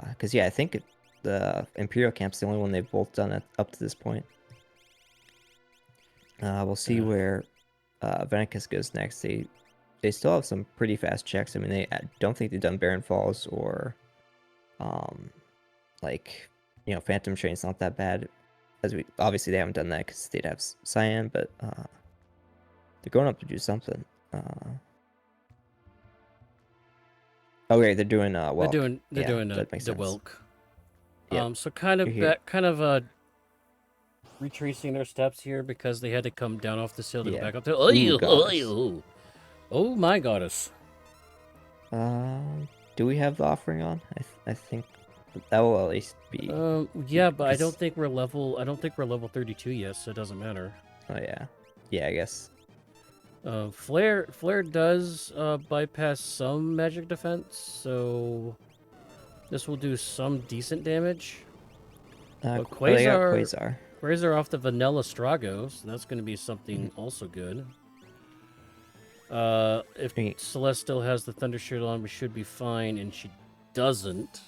Speaker 2: Because, yeah, I think the Imperial Camp's the only one they've both done up to this point. We'll see where Vennicus goes next. They still have some pretty fast checks. I mean, I don't think they've done Barren Falls or, Phantom Train's not that bad. Obviously they haven't done that because they'd have Cyan, but they're going up to do something. Oh, right, they're doing Welk.
Speaker 1: They're doing
Speaker 2: that makes
Speaker 1: the
Speaker 2: sense.
Speaker 1: Welk.
Speaker 2: Yep.
Speaker 1: So kind of retracing their steps here because they had to come down off the hill to go back up there. Oh my goddess.
Speaker 2: Do we have the offering on? I think that will at least be.
Speaker 1: Yeah, but I don't think we're level 32 yet, so it doesn't matter.
Speaker 2: Oh yeah. Yeah, I guess.
Speaker 1: Flare does bypass some magic defense, so this will do some decent damage. But Quasar off the Vanilla Strago, so that's going to be something also good. If Celeste still has the Thunder Shield on, we should be fine, and she doesn't.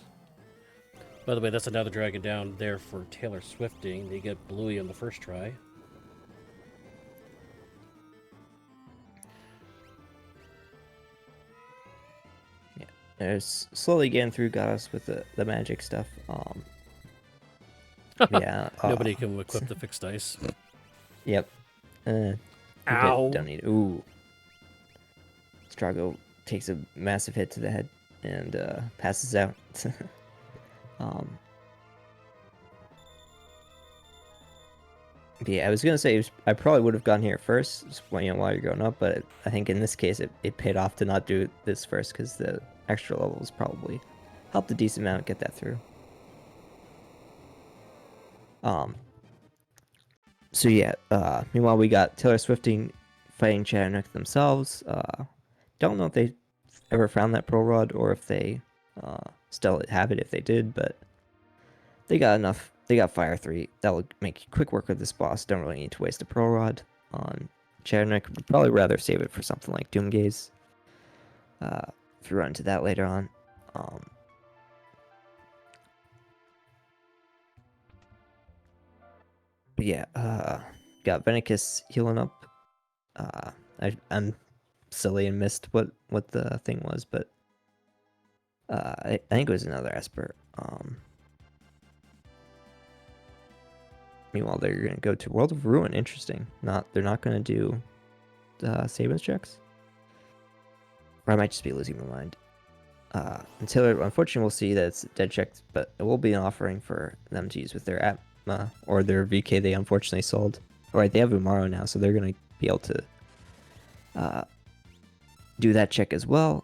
Speaker 1: By the way, that's another dragon down there for Taylor Swifting. They get Bluey on the first try.
Speaker 2: Yeah, they're slowly getting through Goddess with the magic stuff. Yeah.
Speaker 1: Nobody can equip the fixed dice.
Speaker 2: Yep.
Speaker 1: Ow.
Speaker 2: Don't need. Ooh. Strago takes a massive hit to the head and passes out. Yeah, I was gonna say I probably would have gone here first, while you're going up, but I think in this case it paid off to not do this first because the extra levels probably helped a decent amount get that through. So yeah, meanwhile we got Taylor Swifting fighting Chatternock themselves. Don't know if they ever found that Pro Rod or if they still have it if they did, but they got enough. They got Fire 3. That'll make quick work of this boss. Don't really need to waste a Pro Rod on Chatternock. Would probably rather save it for something like Doomgaze. If we run into that later on. But yeah, got Vennicus healing up. I'm silly and missed what the thing was, but I think it was another Esper. Meanwhile, they're gonna go to World of Ruin. Interesting. They're not gonna do Saban's checks. Or I might just be losing my mind. Until unfortunately we'll see that it's dead checked, but it will be an offering for them to use with their Atma or their VK they unfortunately sold. Alright, they have Umaro now, so they're gonna be able to do that check as well.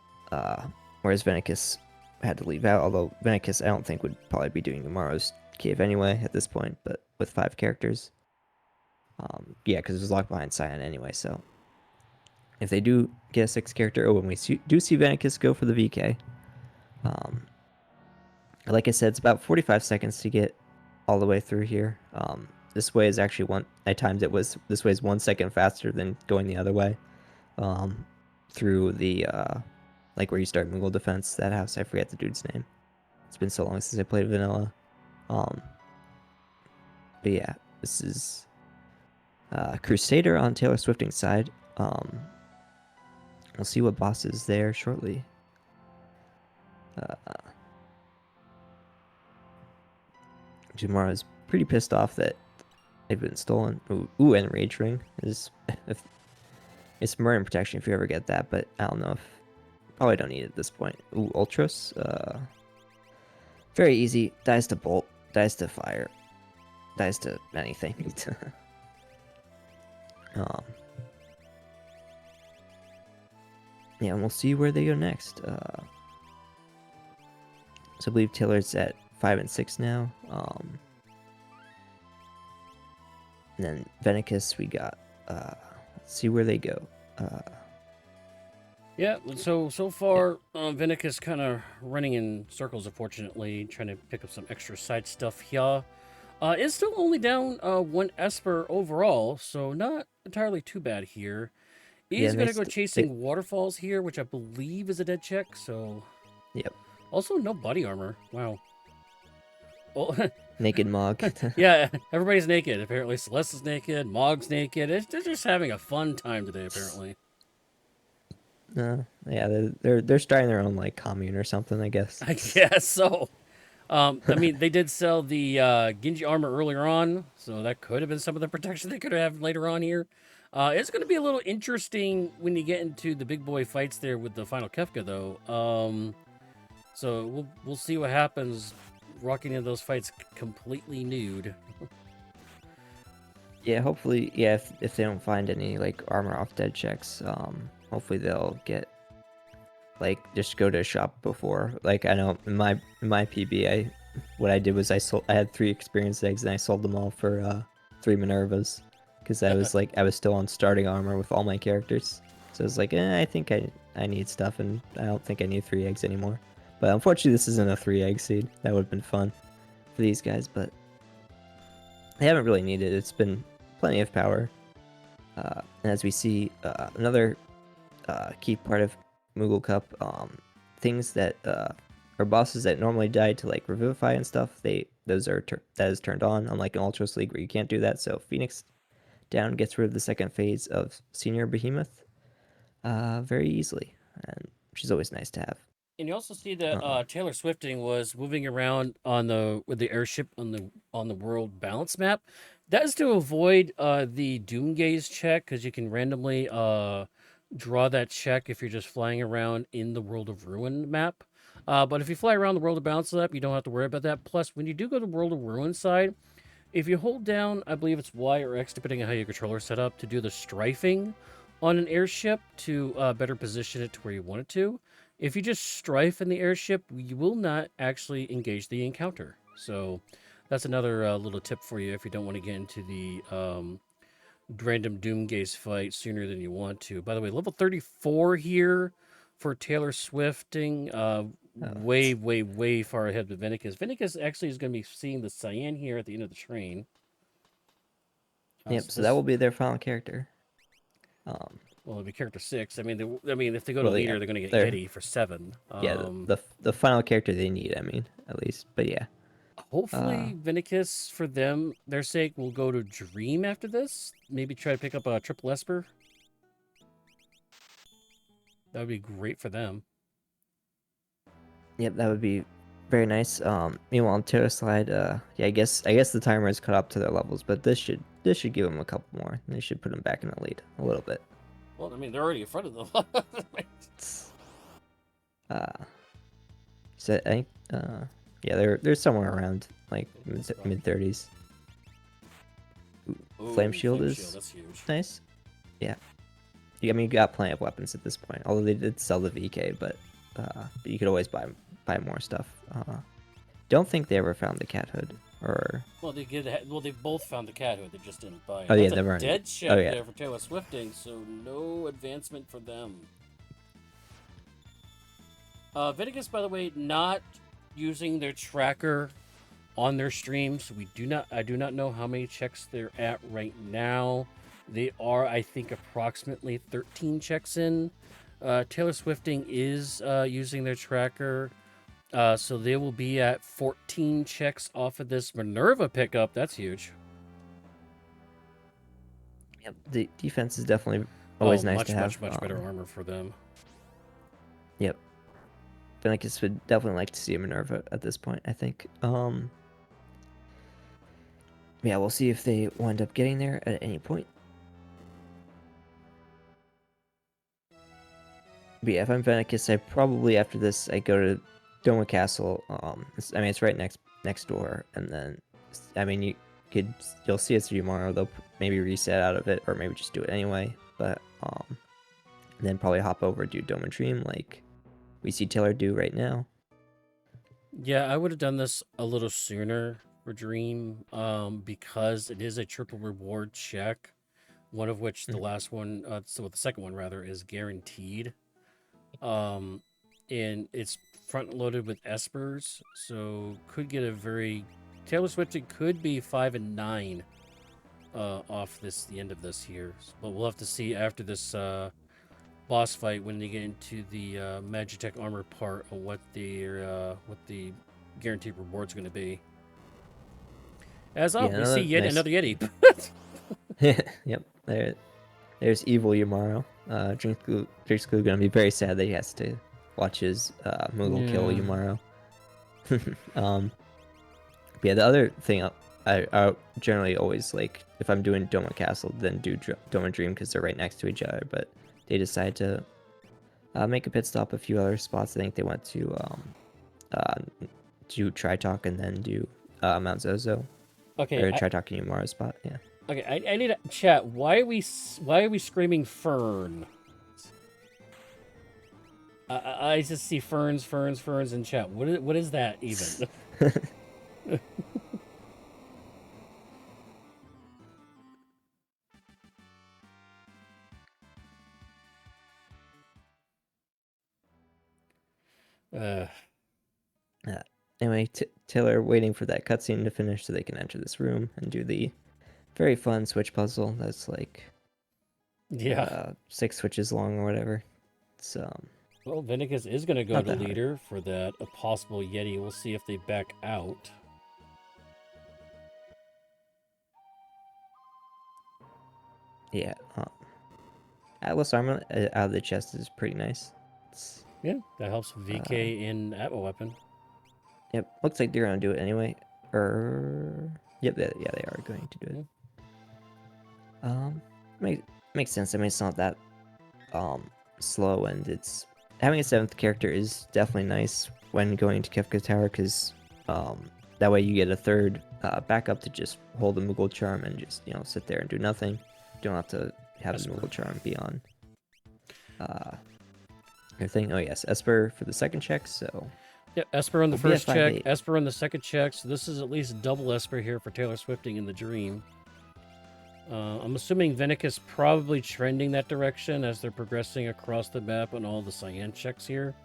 Speaker 2: Whereas Vennicus had to leave out, although Vennicus I don't think would probably be doing Umaro's cave anyway at this point, but with 5 characters. Yeah, because it was locked behind Cyan anyway, so if they do get a 6th character, oh, and we do see Vennicus go for the VK. Like I said, it's about 45 seconds to get all the way through here. This way is actually I timed it, this way is 1 second faster than going the other way. Through the, like where you start Moogle Defense, that house, I forget the dude's name. It's been so long since I played vanilla. But yeah, this is Crusader on Taylor Swifting's side. We'll see what boss is there shortly. Jumara is pretty pissed off that they've been stolen. Ooh, and Rage Ring is it's Marine Protection if you ever get that, but I don't know if probably don't need it at this point. Ooh, Ultros. Very easy. Dies to bolt. Dies to fire. Dies to anything. Yeah, and we'll see where they go next. So I believe Taylor's at 5 and 6 now. And then Vennicus, we got. Let's see where they go.
Speaker 1: Yeah, so far, Vennicus kind of running in circles, unfortunately, trying to pick up some extra side stuff here. It's still only down 1 Esper overall, so not entirely too bad here. He's going to go chasing waterfalls here, which I believe is a dead check, so...
Speaker 2: Yep.
Speaker 1: Also, no body armor. Wow. Oh.
Speaker 2: Naked Mog.
Speaker 1: Yeah, everybody's naked. Apparently, Celeste is naked, Mog's naked. They're just having a fun time today, apparently.
Speaker 2: Yeah, they're starting their own like commune or something, I guess.
Speaker 1: I guess so. I mean, they did sell the Genji armor earlier on, so that could have been some of the protection they could have later on here. It's going to be a little interesting when you get into the big boy fights there with the final Kefka, though. So we'll see what happens rocking into those fights completely nude.
Speaker 2: Yeah, hopefully, yeah, if they don't find any like armor off dead checks, hopefully they'll get like just go to a shop before. Like I know in my PB, what I did was I had 3 experienced eggs and I sold them all for 3 Minervas because I was like I was still on starting armor with all my characters. So I was like, I think I need stuff and I don't think I need 3 eggs anymore. But unfortunately, this isn't a 3 egg seed. That would have been fun for these guys, but they haven't really needed it. It's been plenty of power. And as we see, another key part of Moogle Cup, things that are bosses that normally die to like revivify and stuff, that is turned on, unlike an Ultros League where you can't do that. So Phoenix down gets rid of the 2nd phase of Senior Behemoth very easily, and which is always nice to have.
Speaker 1: And you also see that Taylor Swifting was moving around with the airship on the world balance map. That is to avoid the Doom Gaze check, because you can randomly draw that check if you're just flying around in the World of Ruin map. But if you fly around the World of Balance map, you don't have to worry about that. Plus, when you do go to the World of Ruin side, if you hold down, I believe it's Y or X, depending on how your controller is set up, to do the strafing on an airship to better position it to where you want it to. If you just strafe in the airship, you will not actually engage the encounter. So that's another little tip for you if you don't want to get into the random Doom Gaze fight sooner than you want to. By the way, level 34 here for Taylor Swifting. Way far ahead with Vennicus. Vennicus actually is going to be seeing the Cyan here at the end of the train.
Speaker 2: Yep, so that will be their final character.
Speaker 1: Well, it'll be character 6. I mean, if they go to leader, they're going to get Yeti for 7.
Speaker 2: Yeah, the final character they need, I mean, at least. But yeah.
Speaker 1: Hopefully, Vennicus, for their sake, will go to Dream after this. Maybe try to pick up a triple Esper. That would be great for them.
Speaker 2: Yep, that would be very nice. Meanwhile, on Terra Slide, yeah, I guess the timer is cut up to their levels, but this should give them a couple more. They should put them back in the lead a little bit.
Speaker 1: Well, I mean, they're already in front of them.
Speaker 2: So I think, yeah, they're somewhere around like mid 30s. Flame Shield is
Speaker 1: that's huge.
Speaker 2: Nice. Yeah. I mean, you got plenty of weapons at this point. Although they did sell the VK, but you could always buy more stuff. Don't think they ever found the cat hood. or
Speaker 1: Well, they both found the cathood. They just didn't buy it.
Speaker 2: oh yeah,
Speaker 1: That's a
Speaker 2: never mind.
Speaker 1: dead
Speaker 2: Oh
Speaker 1: check
Speaker 2: yeah,
Speaker 1: there for Taylor Swifting, so no advancement for them. Vennicus, by the way, not using their tracker on their streams. I do not know how many checks they're at right now. They are, I think, approximately 13 checks in. Taylor Swifting is using their tracker. So they will be at 14 checks off of this Minerva pickup. That's huge.
Speaker 2: yep. The defense is definitely always nice to have.
Speaker 1: Much better armor for them.
Speaker 2: Yep. Vennicus would definitely like to see a Minerva at this point, I think. Yeah, we'll see if they wind up getting there at any point. But yeah, if I'm Vennicus, I probably after this I go to Doma Castle. It's right next door, and then you'll see it tomorrow. They'll maybe reset out of it, or maybe just do it anyway. But then probably hop over do Doma Dream like we see Taylor do right now.
Speaker 1: Yeah, I would have done this a little sooner for Dream, because it is a triple reward check. One of which the last one, so the second one rather, is guaranteed. And it's front loaded with espers, so could get a very Taylor Swift. It could be 5 and 9 off the end of this here, but we'll have to see after this boss fight when they get into the Magitech armor part of what the guaranteed reward's going to be. As up, we see yet another Yeti.
Speaker 2: Yep, there's evil Yumaro. Drink's gonna be very sad that he has to watch his Moogle kill Yumaro. But yeah, the other thing I generally always like if I'm doing Doma Castle, then do Doma Dream because they're right next to each other. But they decide to make a pit stop a few other spots. I think they went to do Tritalk and then do Mount Zozo.
Speaker 1: Okay,
Speaker 2: or Tritalk and Yumaro spot. Yeah.
Speaker 1: Okay, I need to chat. Why are we screaming Fern? I just see ferns in chat. What is that even?
Speaker 2: Anyway, Taylor waiting for that cutscene to finish so they can enter this room and do the very fun switch puzzle. That's like 6 switches long or whatever. So
Speaker 1: well, Vennicus is going to go to leader for that. A possible Yeti. We'll see if they back out.
Speaker 2: Yeah. Atlas armor out of the chest is pretty nice.
Speaker 1: Yeah, that helps VK in Atma weapon.
Speaker 2: Yep, looks like they're gonna do it anyway. Yep, they are going to do it. Makes sense. I mean, it's not that slow, and it's having a 7th character is definitely nice when going to Kefka Tower because that way you get a 3rd backup to just hold the Moogle charm and just sit there and do nothing. You don't have to have the Moogle charm be on your thing. Oh yes, Esper for the 2nd check. So
Speaker 1: yep, Esper on the first check, Esper on the 2nd check. So this is at least double Esper here for Taylor Swifting in the Dream. I'm assuming Vennicus probably trending that direction as they're progressing across the map on all the cyan checks here.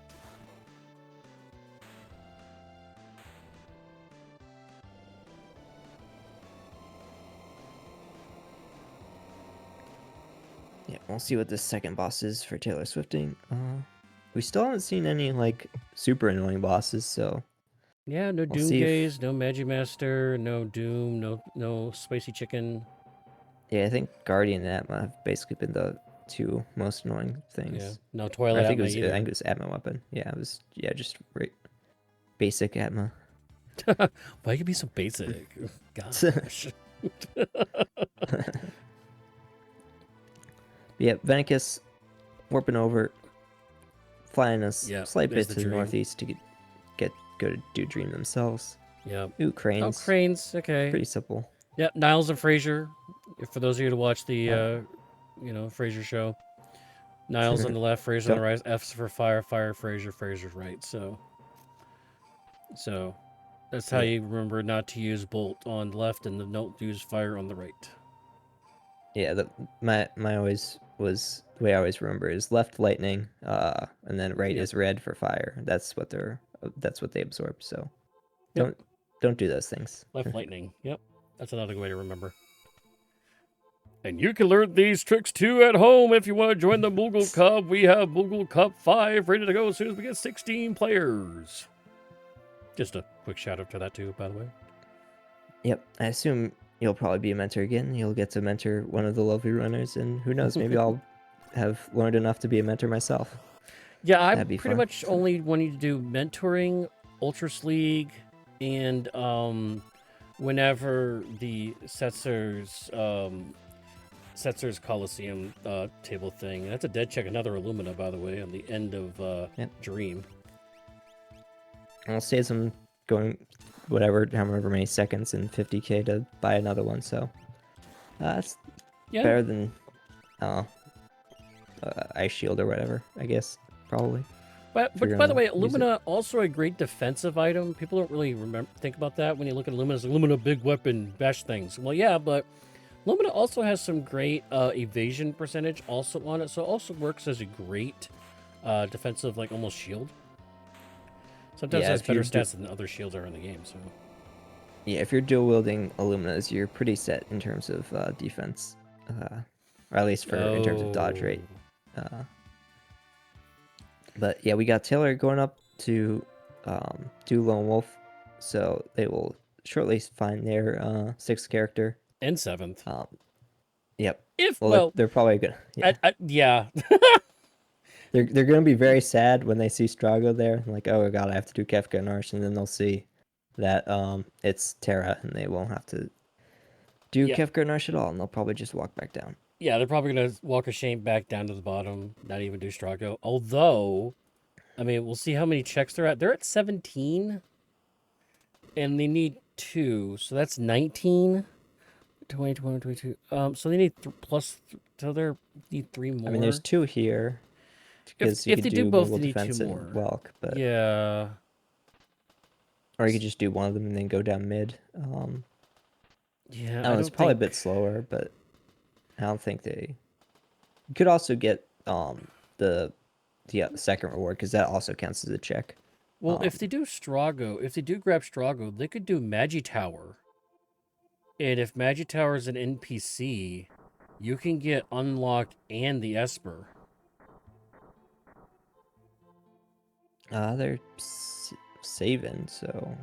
Speaker 2: Yeah, we'll see what this second boss is for Taylor Swifting. We still haven't seen any like super annoying bosses, so
Speaker 1: yeah, no Doom Gaze, no Magimaster, no Doom, no Spicy Chicken.
Speaker 2: Yeah, I think Guardian and Atma have basically been the 2 most annoying things.
Speaker 1: Yeah, no Twilight
Speaker 2: I think
Speaker 1: Atma either.
Speaker 2: I think it was Atma weapon. Yeah, it was just basic Atma.
Speaker 1: Why you be so basic? Gosh.
Speaker 2: Yeah, Vennicus warping over, flying us slight bit to the northeast to go to do Dream themselves.
Speaker 1: Yeah.
Speaker 2: Ooh, cranes.
Speaker 1: Oh, cranes. Okay.
Speaker 2: Pretty simple.
Speaker 1: Yep, Niles and Fraser. For those of you to watch the Fraser show, Niles on the left, Fraser on the right. F's for fire, Fraser, Fraser's right. So That's how
Speaker 2: Yeah.
Speaker 1: you remember not to use bolt on the left and don't use fire on the right.
Speaker 2: Yeah, my always was the way I always remember is left lightning, and then right
Speaker 1: Yep.
Speaker 2: is red for fire. That's what they absorb. So
Speaker 1: Yep.
Speaker 2: don't do those things.
Speaker 1: Left lightning. Yep. That's another good way to remember. And you can learn these tricks too at home if you want to join the Moogle Cup. We have Moogle Cup 5 ready to go as soon as we get 16 players. Just a quick shout out to that too, by the way.
Speaker 2: Yep, I assume you'll probably be a mentor again. You'll get to mentor one of the lovely runners, and who knows, maybe I'll have learned enough to be a mentor myself.
Speaker 1: Yeah, I'm
Speaker 2: That'd be
Speaker 1: pretty
Speaker 2: fun.
Speaker 1: much only wanting to do mentoring, Ultras League, and whenever the Setzer's Coliseum table thing. That's a dead check, another Illumina, by the way, on the end of
Speaker 2: Yep.
Speaker 1: Dream.
Speaker 2: And I'll save some going, however many seconds and 50k to buy another one. So that's
Speaker 1: Yeah.
Speaker 2: better than Ice Shield or whatever, I guess, probably.
Speaker 1: But
Speaker 2: you're
Speaker 1: by the way,
Speaker 2: gonna use it.
Speaker 1: Illumina also a great defensive item. People don't really think about that when you look at Illumina. It's Illumina big weapon bash things. Well, yeah, but Illumina also has some great evasion percentage also on it, so it also works as a great defensive, like almost shield. Sometimes
Speaker 2: Yeah,
Speaker 1: it has
Speaker 2: if
Speaker 1: better
Speaker 2: you do-
Speaker 1: stats than the other shields are in the game. So
Speaker 2: Yeah, if you're dual wielding Illuminas, you're pretty set in terms of defense, or at least in terms of dodge rate. But yeah, we got Taylor going up to do Lone Wolf, so they will shortly find their sixth character.
Speaker 1: and 7th.
Speaker 2: Yep.
Speaker 1: If
Speaker 2: Well, they're probably gonna. Yeah.
Speaker 1: yeah.
Speaker 2: They're gonna be very sad when they see Strago there. Like, oh god, I have to do Kefka and Arsh, and then they'll see that it's Terra, and they won't have to do
Speaker 1: Yeah.
Speaker 2: Kefka and Arsh at all, and they'll probably just walk back down.
Speaker 1: Yeah, they're probably gonna walk a shame back down to the bottom, not even do Strago. Although, I mean, we'll see how many checks they're at. They're at 17, and they need 2, so that's 19. 20, 21, 22. So they need so they need 3 more.
Speaker 2: I mean, there's 2 here because you
Speaker 1: if
Speaker 2: could
Speaker 1: they do
Speaker 2: do
Speaker 1: both,
Speaker 2: Moogle
Speaker 1: they need 2
Speaker 2: defense
Speaker 1: more.
Speaker 2: and Welk, but
Speaker 1: Yeah.
Speaker 2: or you could just do one of them and then go down mid.
Speaker 1: Yeah,
Speaker 2: I don't know, it's probably a bit slower, but I don't think they. You could also get the second reward because that also counts as a check.
Speaker 1: Well, if they do Strago, if they do grab Strago, they could do Magi Tower. And if Magi Tower is an NPC, you can get Unlocked and the Esper.
Speaker 2: They're saving, so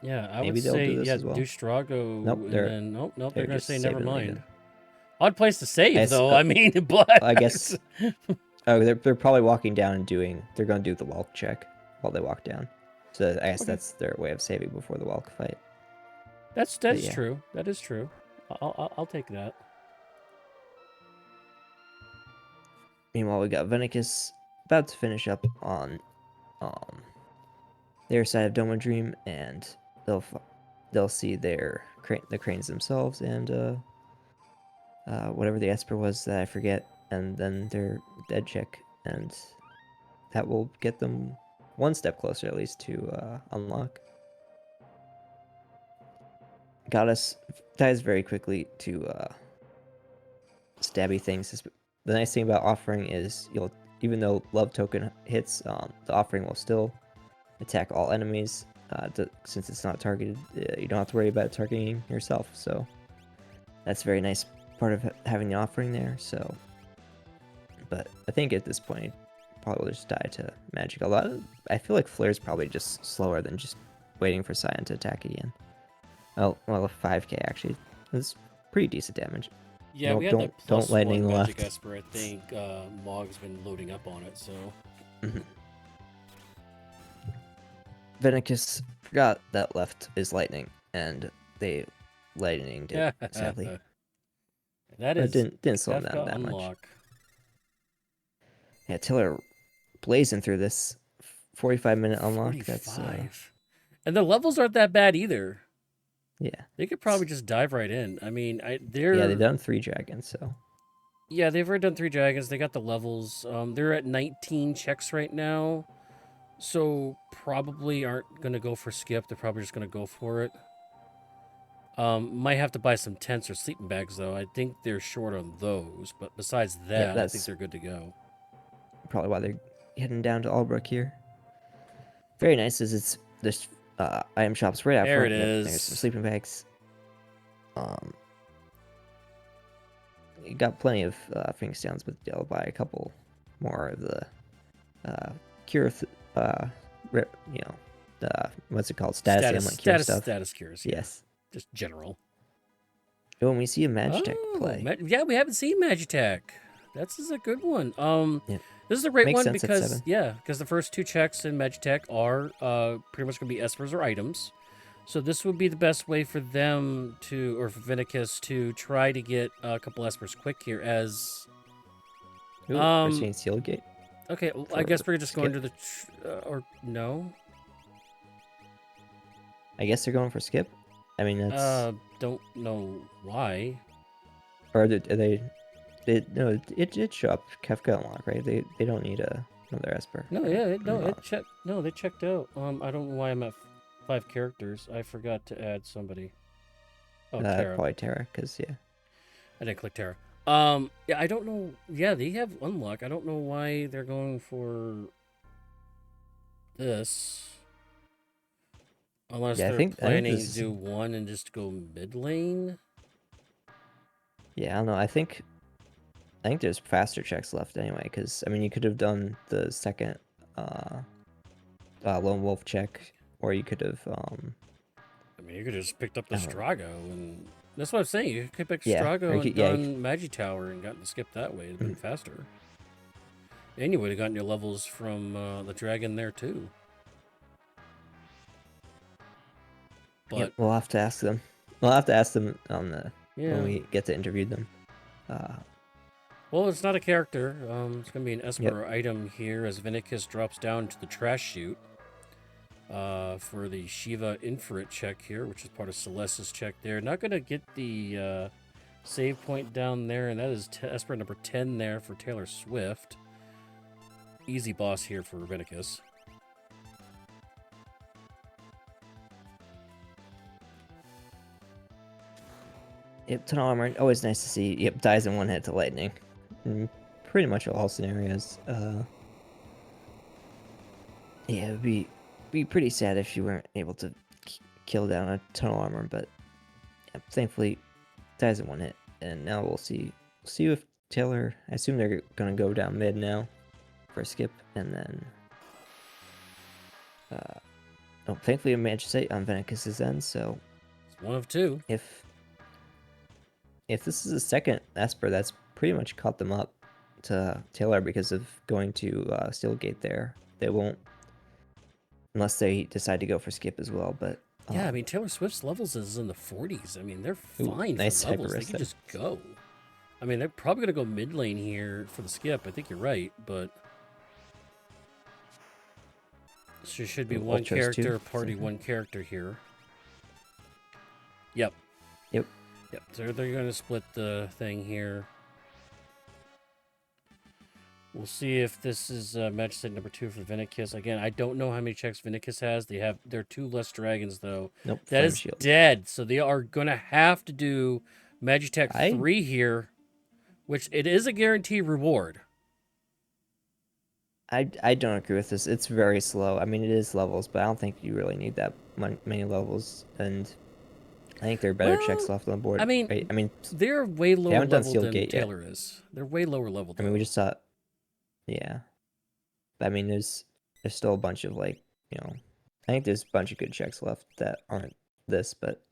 Speaker 1: Yeah, I
Speaker 2: maybe
Speaker 1: would
Speaker 2: they'll
Speaker 1: say
Speaker 2: do this as well.
Speaker 1: do Strago.
Speaker 2: Nope,
Speaker 1: and
Speaker 2: they're-
Speaker 1: then nope, they're
Speaker 2: they're
Speaker 1: gonna
Speaker 2: just
Speaker 1: say never
Speaker 2: saving
Speaker 1: mind.
Speaker 2: again.
Speaker 1: Odd place to save
Speaker 2: Yes,
Speaker 1: though. I mean, but
Speaker 2: I guess. Oh, they're probably walking down and they're going to do the Welk check while they walk down. So I guess
Speaker 1: Okay.
Speaker 2: that's their way of saving before the Welk fight.
Speaker 1: that's
Speaker 2: yeah.
Speaker 1: true. That is true. I'll take that.
Speaker 2: Meanwhile, we got Vennicus about to finish up on their side of Doma Dream, and they'll see the cranes themselves and whatever the Esper was that I forget, and then their dead check, and that will get them one step closer at least to unlock. Goddess dies very quickly to stabby things. The nice thing about offering is even though love token hits, the offering will still attack all enemies. Since it's not targeted, you don't have to worry about targeting yourself. So that's a very nice part of having the offering there. So, but I think at this point, probably will just die to magic. I feel like Flare's probably just slower than just waiting for Cyan to attack again. Well, 5k actually. That's pretty decent damage.
Speaker 1: Yeah,
Speaker 2: Nope,
Speaker 1: we had
Speaker 2: don't-
Speaker 1: that plus
Speaker 2: don't lightning
Speaker 1: 1 magic
Speaker 2: left.
Speaker 1: Esper. I think Mog's been loading up on it. So
Speaker 2: Vennicus forgot that left is lightning, and they lightninged it, sadly.
Speaker 1: that
Speaker 2: But
Speaker 1: is
Speaker 2: it didn't slow him
Speaker 1: Kefka
Speaker 2: down that much.
Speaker 1: unlock.
Speaker 2: Yeah, Tiller blazing through this 45-minute unlock.
Speaker 1: 45.
Speaker 2: That's
Speaker 1: And the levels aren't that bad either.
Speaker 2: yeah.
Speaker 1: They could probably just dive right in. I mean, they're
Speaker 2: Yeah, they've done 3 dragons, so
Speaker 1: they've already done 3 dragons. They got the levels. They're at 19 checks right now. So probably aren't gonna go for skip. They're probably just gonna go for it. Might have to buy some tents or sleeping bags though. I think they're short on those, but besides
Speaker 2: Yep,
Speaker 1: that, I think
Speaker 2: that's
Speaker 1: they're good to go.
Speaker 2: probably why they're heading down to Albrook here. Very nice is it's this item shops right out
Speaker 1: There it
Speaker 2: front. Yep, there's some
Speaker 1: is.
Speaker 2: sleeping bags. You got plenty of Phoenix Downs, but they'll buy a couple more of the cure, you know, the what's it called? Status amulet cure stuff.
Speaker 1: Status cures. Yeah,
Speaker 2: Yes.
Speaker 1: just general.
Speaker 2: When we see a Magitech
Speaker 1: Oh,
Speaker 2: play,
Speaker 1: yeah, we haven't seen Magitech. This is a good one.
Speaker 2: yeah,
Speaker 1: This is a great
Speaker 2: makes
Speaker 1: one
Speaker 2: sense at
Speaker 1: because
Speaker 2: 7.
Speaker 1: because the first 2 checks in Magitech are pretty much gonna be espers or items. So this would be the best way for them to, or for Vennicus to try to get a couple espers quick here. As
Speaker 2: Ooh, we're
Speaker 1: um,
Speaker 2: seeing Seal Gate.
Speaker 1: okay, well, I
Speaker 2: For
Speaker 1: guess we're just going
Speaker 2: skip.
Speaker 1: to the or no.
Speaker 2: I guess they're going for skip. I mean, that's
Speaker 1: Don't know why.
Speaker 2: or are they no, it did show up Kefka unlock, right? They don't need another Esper.
Speaker 1: No, yeah,
Speaker 2: I'm wrong.
Speaker 1: they checked out. I don't know why I'm at 5 characters. I forgot to add somebody. Oh, Tara.
Speaker 2: Probably Terra, because yeah.
Speaker 1: I didn't click Tara. Yeah, I don't know. Yeah, they have unlock. I don't know why they're going for this. Unless
Speaker 2: Yeah,
Speaker 1: they're
Speaker 2: I think
Speaker 1: planning
Speaker 2: this
Speaker 1: to
Speaker 2: is,
Speaker 1: do one and just go mid lane.
Speaker 2: yeah, I don't know. I think there's faster checks left anyway, because I mean you could have done the second lone wolf check, or you could have
Speaker 1: I mean, you could have just picked up the
Speaker 2: I don't know.
Speaker 1: Strago, and that's what I'm saying. You could pick
Speaker 2: Yeah, or
Speaker 1: Strago
Speaker 2: you
Speaker 1: and
Speaker 2: could, yeah, you
Speaker 1: done Magi Tower and gotten to skip that way. It'd been
Speaker 2: could,
Speaker 1: faster. And you would have gotten your levels from the dragon there too.
Speaker 2: yep,
Speaker 1: But
Speaker 2: we'll have to ask them. We'll have to ask them on the
Speaker 1: yeah.
Speaker 2: when we get to interview them.
Speaker 1: Well, it's not a character. It's going to be an
Speaker 2: Yep.
Speaker 1: Esper item here as Vennicus drops down to the trash chute for the Shiva Infrared check here, which is part of Celeste's check there. Not going to get the save point down there, and that is Esper number 10 there for Taylor Swift. Easy boss here for Vennicus.
Speaker 2: Yep, ton of armor. Always nice to see. Yep, dies in one hit to lightning. In pretty much all scenarios. Yeah, it'd be pretty sad if you weren't able to kill down a ton of armor, but yeah, thankfully dies in one hit. And now we'll see if Taylor. I assume they're gonna go down mid now for a skip, and then. Oh, thankfully I managed to say on Vennicus's end. So
Speaker 1: It's one of 2.
Speaker 2: if this is the second Esper that's pretty much caught them up to Taylor because of going to Steelgate there. They won't, unless they decide to go for skip as well. But
Speaker 1: Yeah, I mean, Taylor Swift's levels is in the 40s. I mean, they're fine
Speaker 2: nice
Speaker 1: for levels. They
Speaker 2: hyper
Speaker 1: can just go. I mean, they're probably going to go mid lane here for the skip. I think you're right, but there should be one
Speaker 2: Ultras
Speaker 1: character,
Speaker 2: too,
Speaker 1: party,
Speaker 2: so-
Speaker 1: one character here. Yep.
Speaker 2: Yep.
Speaker 1: Yep. So they're going to split the thing here. We'll see if this is match set number 2 for Vennicus. Again, I don't know how many checks Vennicus has. There are 2 less dragons, though.
Speaker 2: Nope.
Speaker 1: That
Speaker 2: Flame
Speaker 1: is
Speaker 2: shield.
Speaker 1: dead. So they are going to have to do Magitech
Speaker 2: I-
Speaker 1: 3 here, which it is a guaranteed reward.
Speaker 2: I don't agree with this. It's very slow. I mean, it is levels, but I don't think you really need that many levels. And I think there are better checks
Speaker 1: Well,
Speaker 2: left on the board.
Speaker 1: I mean,
Speaker 2: right?
Speaker 1: they're way lower
Speaker 2: haven't done
Speaker 1: level
Speaker 2: Sealed
Speaker 1: than
Speaker 2: Gate yet.
Speaker 1: Taylor is. They're way lower level.
Speaker 2: I mean, we just saw. Yeah. But I mean, there's still a bunch of I think there's a bunch of good checks left that aren't this, but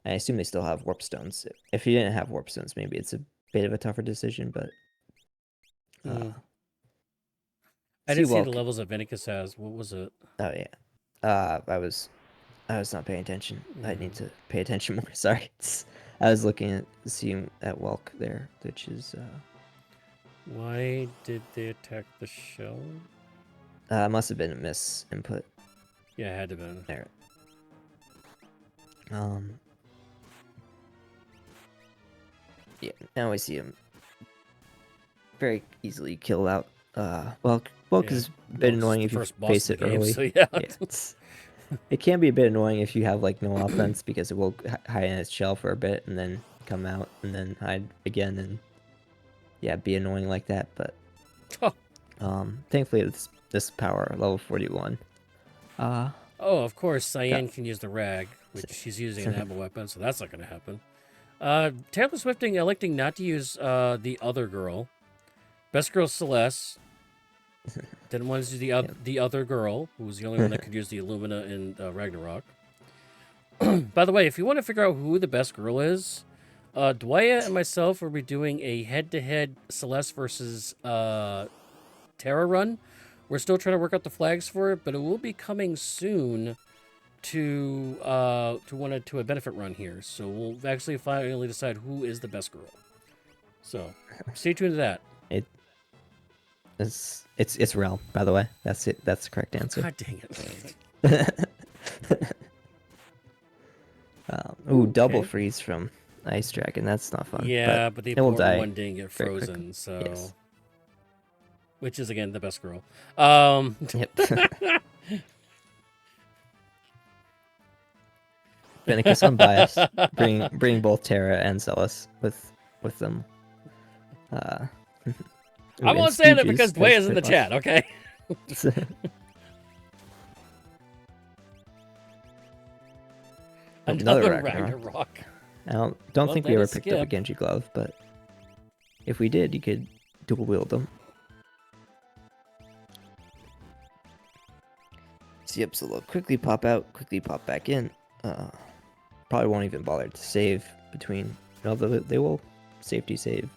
Speaker 2: I assume they still have warp stones. If you didn't have warp stones, maybe it's a bit of a tougher decision, but
Speaker 1: I didn't see the
Speaker 2: Seawalk.
Speaker 1: levels that Vennicus has. What was it?
Speaker 2: Oh yeah. I was not paying attention. I need to pay attention more. Sorry. I was looking at seeing at Welk there, which is
Speaker 1: Why did they attack the shell?
Speaker 2: must have been a miss input
Speaker 1: Yeah, it had to have been.
Speaker 2: there. Yeah, now I see him very easily kill out Well,
Speaker 1: Yeah.
Speaker 2: because it's a
Speaker 1: Well,
Speaker 2: bit
Speaker 1: it's
Speaker 2: annoying
Speaker 1: the
Speaker 2: if you
Speaker 1: first boss
Speaker 2: face
Speaker 1: of
Speaker 2: it
Speaker 1: the game,
Speaker 2: early.
Speaker 1: so yeah.
Speaker 2: Yeah, it can be a bit annoying if you have like no offense because it will hide in its shell for a bit and then come out and then hide again and yeah, be annoying like that. But thankfully it's this power level 41.
Speaker 1: Oh, of course,
Speaker 2: Got
Speaker 1: Cyan can use the rag, which she's using an ammo weapon, so that's not going to happen. Taylor Swifting electing not to use the other girl. Best girl Celeste didn't want to use the other girl, who was the only one that could use the Illumina in Ragnarok. By the way, if you want to figure out who the best girl is, Dwyer and myself will be doing a head-to-head Celeste versus Terra run. We're still trying to work out the flags for it, but it will be coming soon to a benefit run here. So we'll actually finally decide who is the best girl. So stay tuned to that.
Speaker 2: It's Rel, by the way. That's it. That's the correct answer.
Speaker 1: God dang it.
Speaker 2: Ooh, double
Speaker 1: okay.
Speaker 2: freeze from Ice Dragon. That's not fun.
Speaker 1: Yeah, but the
Speaker 2: it will
Speaker 1: important
Speaker 2: die
Speaker 1: one didn't get
Speaker 2: very quickly.
Speaker 1: frozen, so
Speaker 2: Yes.
Speaker 1: which is again the best girl.
Speaker 2: Yep. Vennicus unbiased. Bring both Terra and Zealous with them.
Speaker 1: I
Speaker 2: and
Speaker 1: won't say that
Speaker 2: Stooges
Speaker 1: because
Speaker 2: has
Speaker 1: Dwayne's in the
Speaker 2: been
Speaker 1: chat, okay?
Speaker 2: Another
Speaker 1: Another
Speaker 2: Ragnarok.
Speaker 1: Ragnarok.
Speaker 2: I don't
Speaker 1: Well,
Speaker 2: think
Speaker 1: that
Speaker 2: we ever
Speaker 1: is
Speaker 2: picked up a
Speaker 1: Skip.
Speaker 2: Genji glove, but if we did, you could dual wield them. Yep, so they'll quickly pop out, quickly pop back in. Probably won't even bother to save between. No, they will safety save.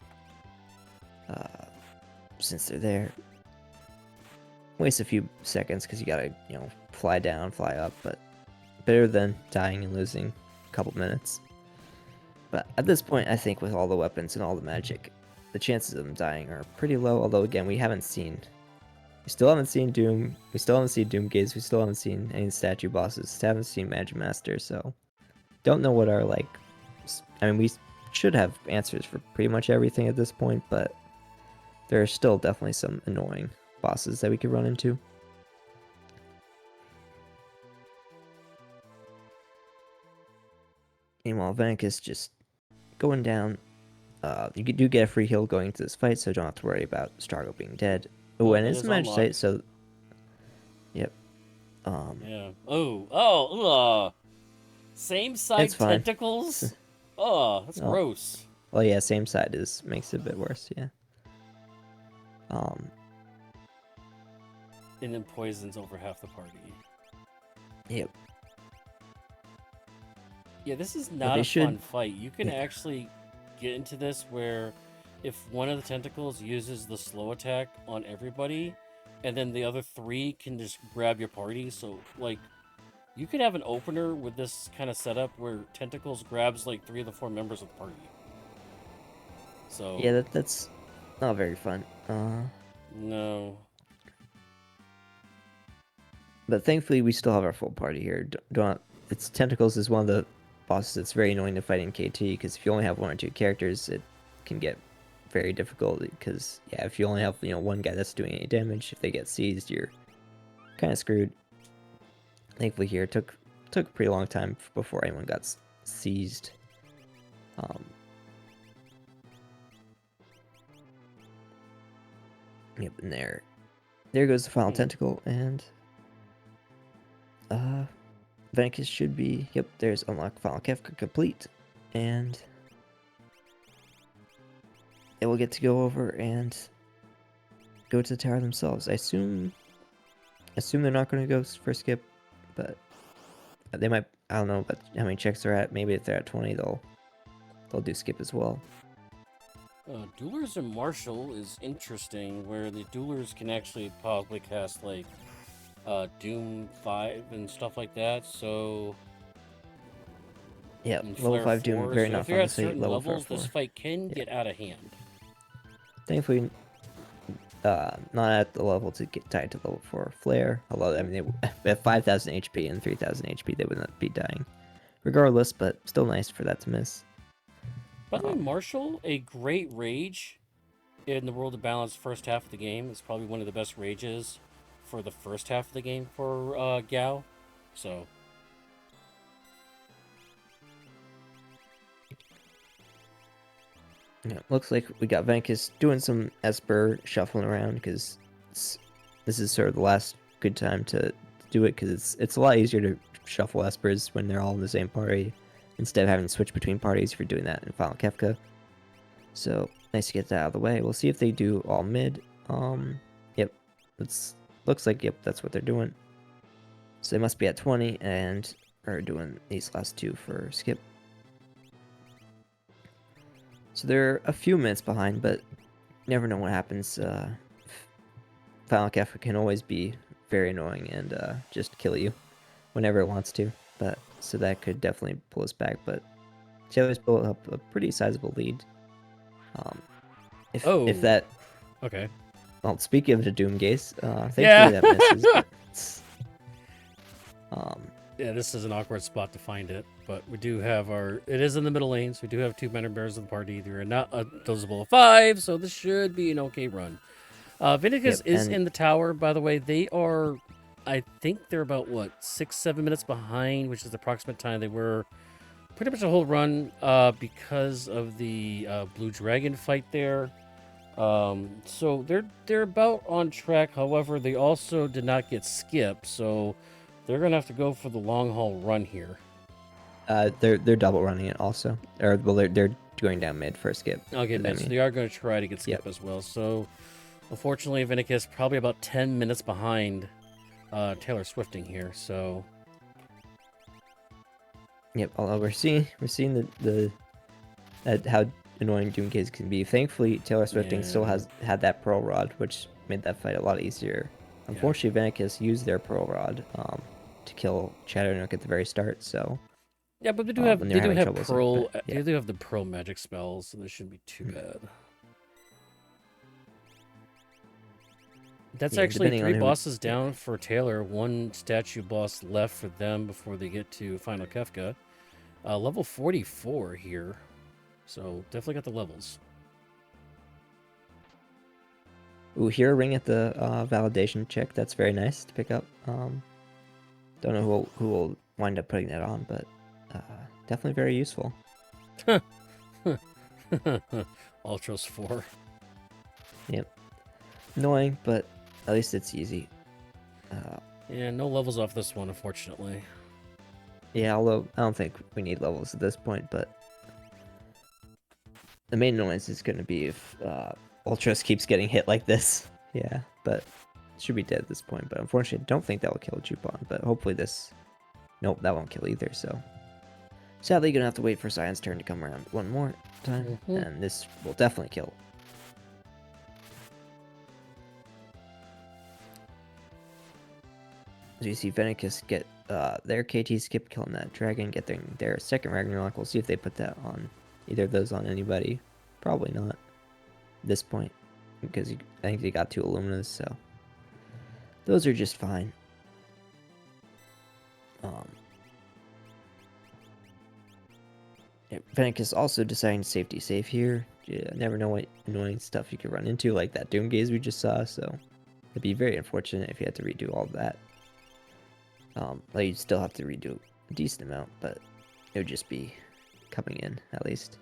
Speaker 2: Since they're there. Waste a few seconds because you gotta, fly down, fly up, but better than dying and losing a couple minutes. But at this point, I think with all the weapons and all the magic, the chances of them dying are pretty low. Although again, we still haven't seen Doom. We still haven't seen Doomgaze. We still haven't seen any statue bosses. Still haven't seen Magic Master. So don't know what our I mean, we should have answers for pretty much everything at this point, but there are still definitely some annoying bosses that we could run into. Meanwhile, Vennicus just going down. You do get a free heal going into this fight, so don't have to worry about Stargo being dead. Oh, and
Speaker 1: It
Speaker 2: it's
Speaker 1: is
Speaker 2: a magic
Speaker 1: unlocked.
Speaker 2: site, so yep.
Speaker 1: Yeah. Oh. Same side
Speaker 2: It's fine.
Speaker 1: tentacles. Oh, that's gross.
Speaker 2: Well, yeah, same side makes it a bit worse. Yeah.
Speaker 1: And then poisons over half the party.
Speaker 2: Yep.
Speaker 1: Yeah, this is not a
Speaker 2: should...
Speaker 1: fun fight. You can actually get into this where if one of the tentacles uses the slow attack on everybody, and then the other three can just grab your party. So, like, you could have an opener with this kind of setup where tentacles grabs like 3 of the 4 members of the party. So
Speaker 2: yeah, that's not very fun.
Speaker 1: No.
Speaker 2: But thankfully, we still have our full party here. Its tentacles is one of the bosses that's very annoying to fight in KT because if you only have 1 or 2 characters, it can get very difficult. Because yeah, if you only have one guy that's doing any damage, if they get seized, you're kind of screwed. Thankfully, here it took a pretty long time before anyone got seized. Yep, and there goes the final tentacle, and Vennicus should be, yep, there's unlock final Kefka complete, and they will get to go over and go to the tower themselves. I assume they're not going to go for skip, but they might. I don't know about how many checks they're at. Maybe if they're at 20, they'll do skip as well.
Speaker 1: Duelers and Marshall is interesting, where the Duelers can actually possibly cast like Doom 5 and stuff like that. So
Speaker 2: yeah, level 5 Doom, very not fun to say. Level
Speaker 1: levels,
Speaker 2: 4.
Speaker 1: this fight can get out of hand.
Speaker 2: Thankfully, not at the level to get tied to level 4 Flare. Although, I mean, they at 5,000 HP and 3,000 HP, they would not be dying. Regardless, but still nice for that to miss.
Speaker 1: By the way, Marshall, a great rage. in the World of Balance first half of the game. It's probably one of the best rages for the first half of the game for Gao. So
Speaker 2: Yeah, looks like we got Vennicus doing some Esper shuffling around because this is sort of the last good time to do it because it's a lot easier to shuffle Espers when they're all in the same party instead of having to switch between parties if you're doing that in Final Kefka. So nice to get that out of the way. We'll see if they do all mid. Yep, it's looks like yep that's what they're doing. So they must be at 20 and are doing these last two for skip. So they're a few minutes behind, but you never know what happens. Final Kefka can always be very annoying and just kill you whenever it wants to. But so that could definitely pull us back. But Taylor's built up a pretty sizable lead. If that
Speaker 1: okay.
Speaker 2: well, speaking of the Doom Gaze, thankfully
Speaker 1: Yeah.
Speaker 2: that misses.
Speaker 1: Yeah, this is an awkward spot to find it, but we do have our. It is in the middle lanes. We do have two men and bears in the party. They're not a dozable of 5, so this should be an okay run. Vennicus is in the tower, by the way. They are, I think they're about, what, 6-7 minutes behind, which is the approximate time they were pretty much the whole run because of the Blue Dragon fight there. So they're about on track. However, they also did not get skipped, so they're gonna have to go for the long haul run here.
Speaker 2: They're double running it also, or well they're going down mid for a skip.
Speaker 1: Okay, mid. So they are going to try to get skip as well. So unfortunately, Vennicus probably about 10 minutes behind Taylor Swifting here. So
Speaker 2: yep. Although we're seeing the how annoying Doomgaze can be. Thankfully, Taylor Swifting still has had that Pearl Rod, which made that fight a lot easier. Unfortunately, Vennicus used their Pearl Rod to kill Chatternook at the very start. So
Speaker 1: yeah, but they do have Pearl. They do have the Pearl magic spells, so this shouldn't be too bad. That's actually 3 bosses down for Taylor. 1 statue boss left for them before they get to Final Kefka. Level 44 here. So definitely got the levels.
Speaker 2: Ooh, hero ring at the validation check. That's very nice to pick up. Don't know who will wind up putting that on, but definitely very useful.
Speaker 1: Ultros 4.
Speaker 2: Yep. Annoying, but at least it's easy.
Speaker 1: Yeah, no levels off this one, unfortunately.
Speaker 2: Yeah, although I don't think we need levels at this point, but the main annoyance is going to be if Ultros keeps getting hit like this. Yeah, but it should be dead at this point. But unfortunately, I don't think that will kill Jupon. But hopefully this... Nope, that won't kill either, so... Sadly, you're going to have to wait for Cyan's turn to come around one more time, and this will definitely kill. As you see Vennicus get their KT skip killing that dragon, get their second Ragnarok. We'll see if they put that on either of those on anybody. Probably not at this point, because I think they got 2 Illuminas, so those are just fine. Vennicus also deciding to safety safe here. You never know what annoying stuff you could run into, like that Doom Gaze we just saw, so it'd be very unfortunate if you had to redo all of that. Like you'd still have to redo a decent amount, but it would just be coming in, at least.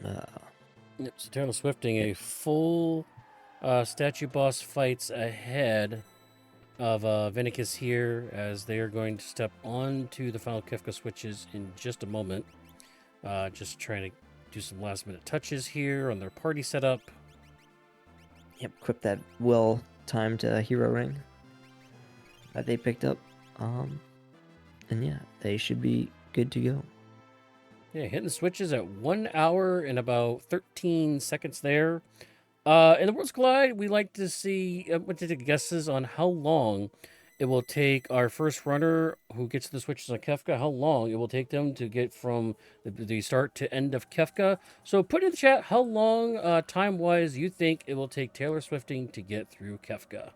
Speaker 1: Yep, so Taylor Swifting, a full statue boss fights ahead of Vennicus here, as they are going to step onto the Final Kefka switches in just a moment. Just trying to do some last minute touches here on their party setup.
Speaker 2: Yep, equip that well-timed hero ring that they picked up. And yeah, they should be good to go.
Speaker 1: Yeah, hitting the switches at 1 hour and about 13 seconds there. In the Worlds Collide, we like to see what to take guesses on how long it will take our first runner who gets the switches on Kefka, how long it will take them to get from the start to end of Kefka. So put in the chat how long, time-wise, you think it will take Taylor Swifting to get through Kefka.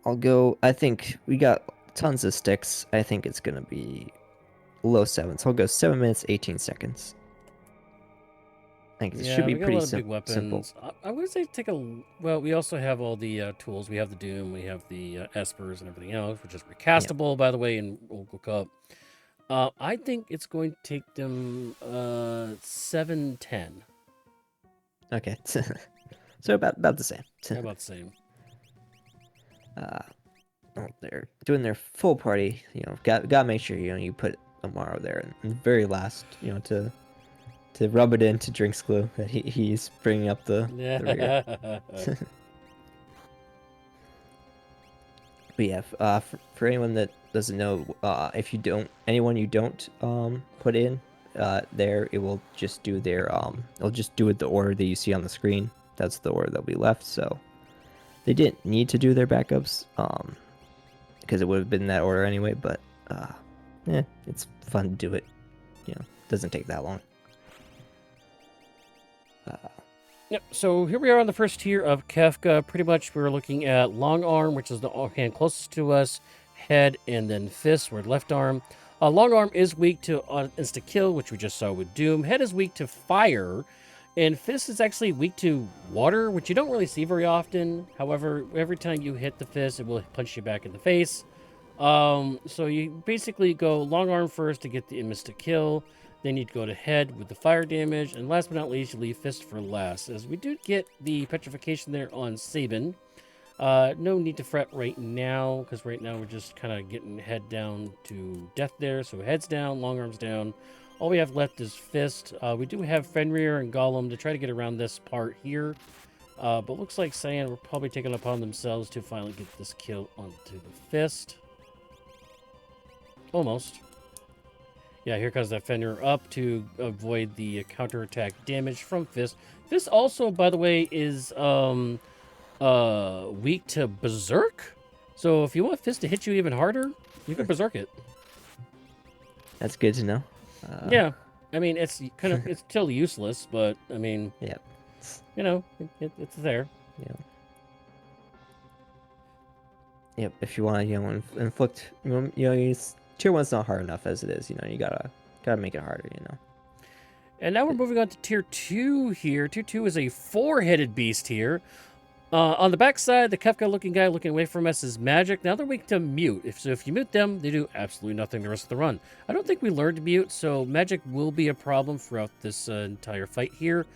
Speaker 2: I'll go, I think we got tons of sticks. I think it's going to be low 7. So I'll go 7 minutes, 18 seconds. I think it should
Speaker 1: Yeah,
Speaker 2: be
Speaker 1: we got a
Speaker 2: pretty
Speaker 1: lot of big
Speaker 2: simple.
Speaker 1: weapons. I would say take a. Well, we also have all the tools. We have the Doom, we have the Espers, and everything else, which is
Speaker 2: Yep.
Speaker 1: recastable, by the way, in Moogle Cup. I think it's going to take them 7:10.
Speaker 2: Okay. So about the same.
Speaker 1: About the same.
Speaker 2: Oh, they're doing their full party. Gotta make sure you put Amaro there in the very last. To rub it into Drink's glue that he's bringing up the rear. But yeah, for anyone that doesn't know, if anyone you don't put in there, it will just do it'll just do it the order that you see on the screen. That's the order that we left. So they didn't need to do their backups, because it would have been that order anyway. But it's fun to do it. Doesn't take that long.
Speaker 1: Yep, so here we are on the first tier of Kefka. Pretty much we're looking at long arm, which is the hand closest to us, head, and then fist, or left arm. Long arm is weak to insta-kill, which we just saw with Doom. Head is weak to fire, and fist is actually weak to water, which you don't really see very often. However, every time you hit the fist, it will punch you back in the face. So you basically go long arm first to get the insta-kill. Then you'd go to head with the fire damage, and last but not least, you leave fist for last, as we do get the petrification there on Sabin. No need to fret right now, because right now we're just kind of getting head down to death there. So head's down, long arms down. All we have left is fist. We do have Fenrir and Gollum to try to get around this part here. But looks like Cyan will probably take it upon themselves to finally get this kill onto the fist. Almost. Yeah, here comes that Fenrir up to avoid the counterattack damage from Fist. Fist also, by the way, is weak to Berserk. So if you want Fist to hit you even harder, you can Berserk it.
Speaker 2: That's good to know.
Speaker 1: Yeah, I mean it's it's still useless, but I mean,
Speaker 2: yeah,
Speaker 1: it's there.
Speaker 2: Yeah. Yep. If you want to, inflict, tier 1's not hard enough as it is. You gotta make it harder.
Speaker 1: And now we're moving on to tier 2 here. Tier 2 is a 4-headed beast here. On the backside, the Kefka-looking guy looking away from us is Magic. Now they're weak to Mute. If you mute them, they do absolutely nothing the rest of the run. I don't think we learned Mute, so Magic will be a problem throughout this entire fight here.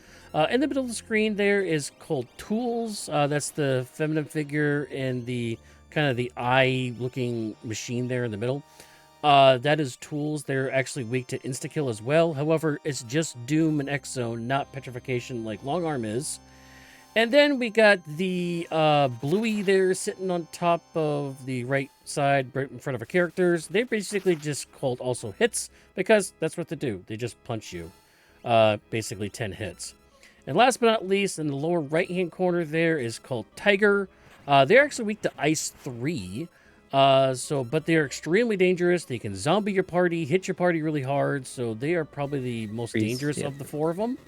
Speaker 1: In the middle of the screen there is called Tools. That's the feminine figure and the kind of the eye-looking machine there in the middle. That is Tools. They're actually weak to insta-kill as well. However, it's just Doom and X-Zone, not Petrification like Long Arm is. And then we got the Bluey there sitting on top of the right side, right in front of our characters. They're basically just called also hits, because that's what they do. They just punch you. Basically 10 hits. And last but not least, in the lower right-hand corner there is called Tiger. They're actually weak to Ice 3. But they're extremely dangerous. They can zombie your party, hit your party really hard. So they are probably the most dangerous of the 4 of them.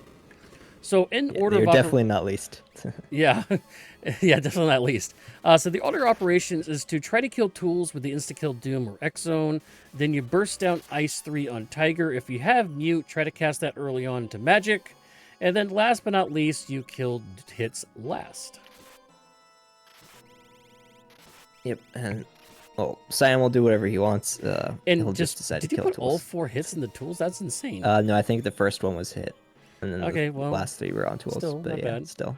Speaker 1: So in order of
Speaker 2: definitely not least.
Speaker 1: Yeah, yeah, definitely not least. So the order of operations is to try to kill Tools with the insta-kill Doom or X-Zone. Then you burst down Ice 3 on Tiger. If you have Mute, try to cast that early on to Magic. And then last but not least, you kill hits last.
Speaker 2: Yep, and Cyan will do whatever he wants.
Speaker 1: And
Speaker 2: he'll just decide to kill
Speaker 1: Did you put
Speaker 2: Tools.
Speaker 1: all 4 hits in the Tools? That's insane.
Speaker 2: No, I think the first one was hit. And then the
Speaker 1: well,
Speaker 2: last 3 were on Tools.
Speaker 1: Still,
Speaker 2: but
Speaker 1: not bad.
Speaker 2: Still.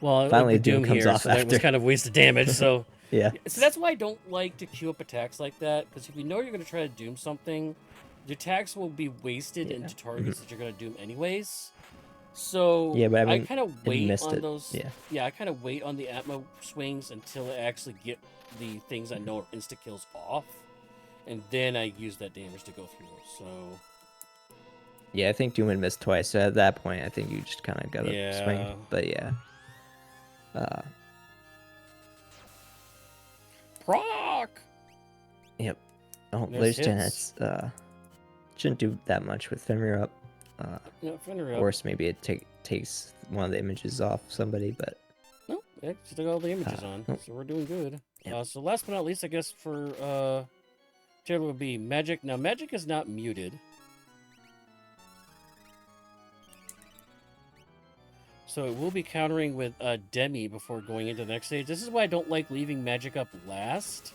Speaker 1: Well,
Speaker 2: finally
Speaker 1: the Doom
Speaker 2: comes
Speaker 1: here,
Speaker 2: off
Speaker 1: so
Speaker 2: after.
Speaker 1: that was kind of wasted damage. So
Speaker 2: yeah.
Speaker 1: So that's why I don't like to queue up attacks like that, because if you know you're going to try to Doom something, the attacks will be wasted into targets that you're going to Doom anyways. So
Speaker 2: yeah, but I
Speaker 1: kind of wait on those.
Speaker 2: Yeah,
Speaker 1: I kind of wait on the Atmo swings until I actually get the things I know are insta kills off, and then I use that damage to go through. So
Speaker 2: yeah, I think Doom had missed twice. So at that point, I think you just kind of gotta swing. But yeah.
Speaker 1: Proc.
Speaker 2: Yep. Oh, there's 10 hits. Shouldn't do that much with Fenrir up.
Speaker 1: Fenrir
Speaker 2: Of
Speaker 1: up.
Speaker 2: course, maybe it takes one of the images off somebody, but
Speaker 1: no, it still got all the images on, so we're doing good.
Speaker 2: Yep.
Speaker 1: So last but not least, I guess for Taylor would be Magic. Now, Magic is not muted. So it will be countering with Demi before going into the next stage. This is why I don't like leaving Magic up last.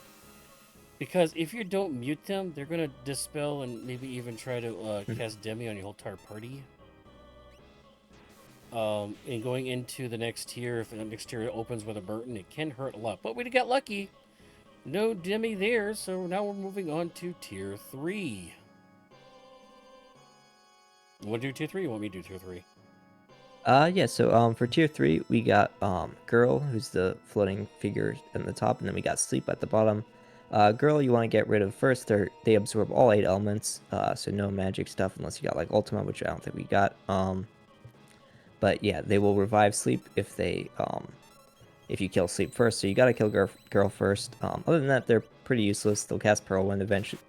Speaker 1: Because if you don't mute them, they're going to dispel and maybe even try to cast Demi on your whole entire party. And going into the next tier, if the next tier opens with a Burton, it can hurt a lot. But we got lucky. No Demi there, so now we're moving on to tier 3. You want to do tier 3? You want me to do tier 3?
Speaker 2: Yeah, so for tier 3, we got Girl, who's the floating figure in the top, and then we got Sleep at the bottom. Girl, you want to get rid of first. They absorb all 8 elements, so no magic stuff unless you got like Ultima, which I don't think we got. But yeah, they will revive Sleep if you kill Sleep first. So you gotta kill Girl first. Other than that, they're pretty useless. They'll cast Whirlwind eventually.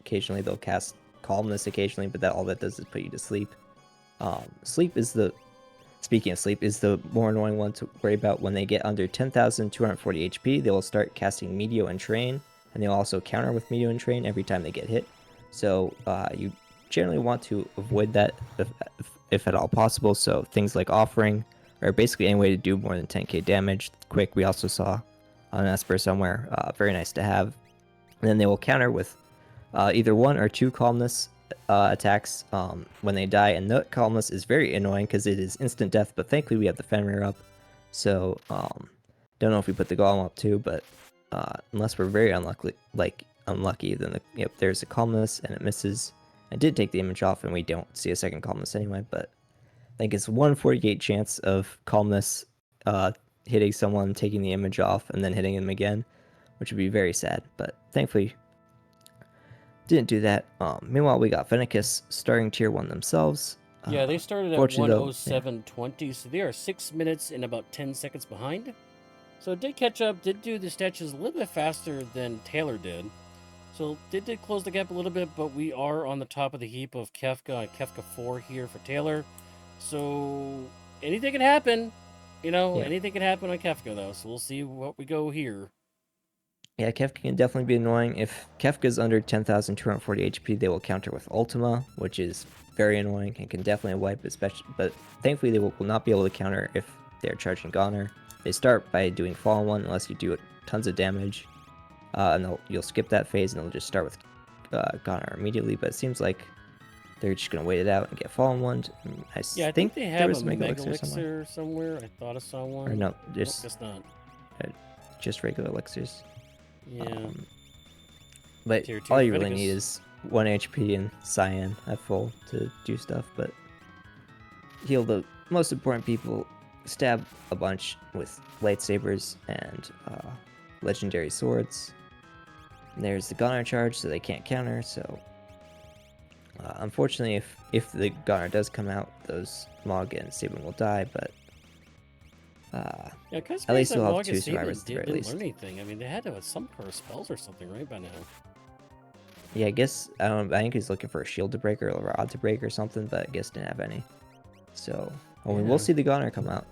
Speaker 2: Occasionally, they'll cast Calmness occasionally, but all that does is put you to sleep. Speaking of Sleep, is the more annoying one to worry about. When they get under 10,240 HP, they will start casting Meteor and Train, and they'll also counter with Meteor and Train every time they get hit. So you generally want to avoid that if at all possible. So things like Offering, or basically any way to do more than 10k damage. Quick, we also saw on Esper somewhere. Very nice to have. And then they will counter with either 1 or 2 Calmness attacks when they die, and the Calmness is very annoying because it is instant death, but thankfully we have the Fenrir up, so don't know if we put the Golem up too, but unless we're very unlucky, then there's a Calmness and it misses. I did take the image off and we don't see a second Calmness anyway, but I think it's 148 chance of Calmness hitting someone, taking the image off, and then hitting them again, which would be very sad, but thankfully didn't do that. Meanwhile, we got Vennicus starting tier 1 themselves.
Speaker 1: Yeah, they started at 107.20, so they are 6 minutes and about 10 seconds behind. So it did catch up, did do the statues a little bit faster than Taylor did. So they did close the gap a little bit, but we are on the top of the heap of Kefka and Kefka 4 here for Taylor. So anything can happen, anything can happen on Kefka though. So we'll see what we go here.
Speaker 2: Yeah, Kefka can definitely be annoying. If Kefka's under 10,240 HP, they will counter with Ultima, which is very annoying and can definitely wipe, but thankfully they will not be able to counter if they're charging Goner. They start by doing Fallen One unless you do tons of damage, and you'll skip that phase and they'll just start with Goner immediately, but it seems like they're just going to wait it out and get Fallen One.
Speaker 1: I think they have a Mega Elixir somewhere. I thought I saw one.
Speaker 2: Or no, just,
Speaker 1: guess not.
Speaker 2: Just regular elixirs.
Speaker 1: Yeah.
Speaker 2: But all you really need is 1 HP and Cyan at full to do stuff, but heal the most important people, stab a bunch with lightsabers and legendary swords. And there's the Goner charge, so they can't counter, so unfortunately if the Goner does come out, those Mog and Sabin will die, but at least we'll have 2 survivors at the very least.
Speaker 1: Didn't learn anything. I mean, they had to have some kind of spells or something, right, by now?
Speaker 2: Yeah, I guess, I think he's looking for a shield to break or a rod to break or something, but I guess didn't have any. So, we'll see the Goner come out.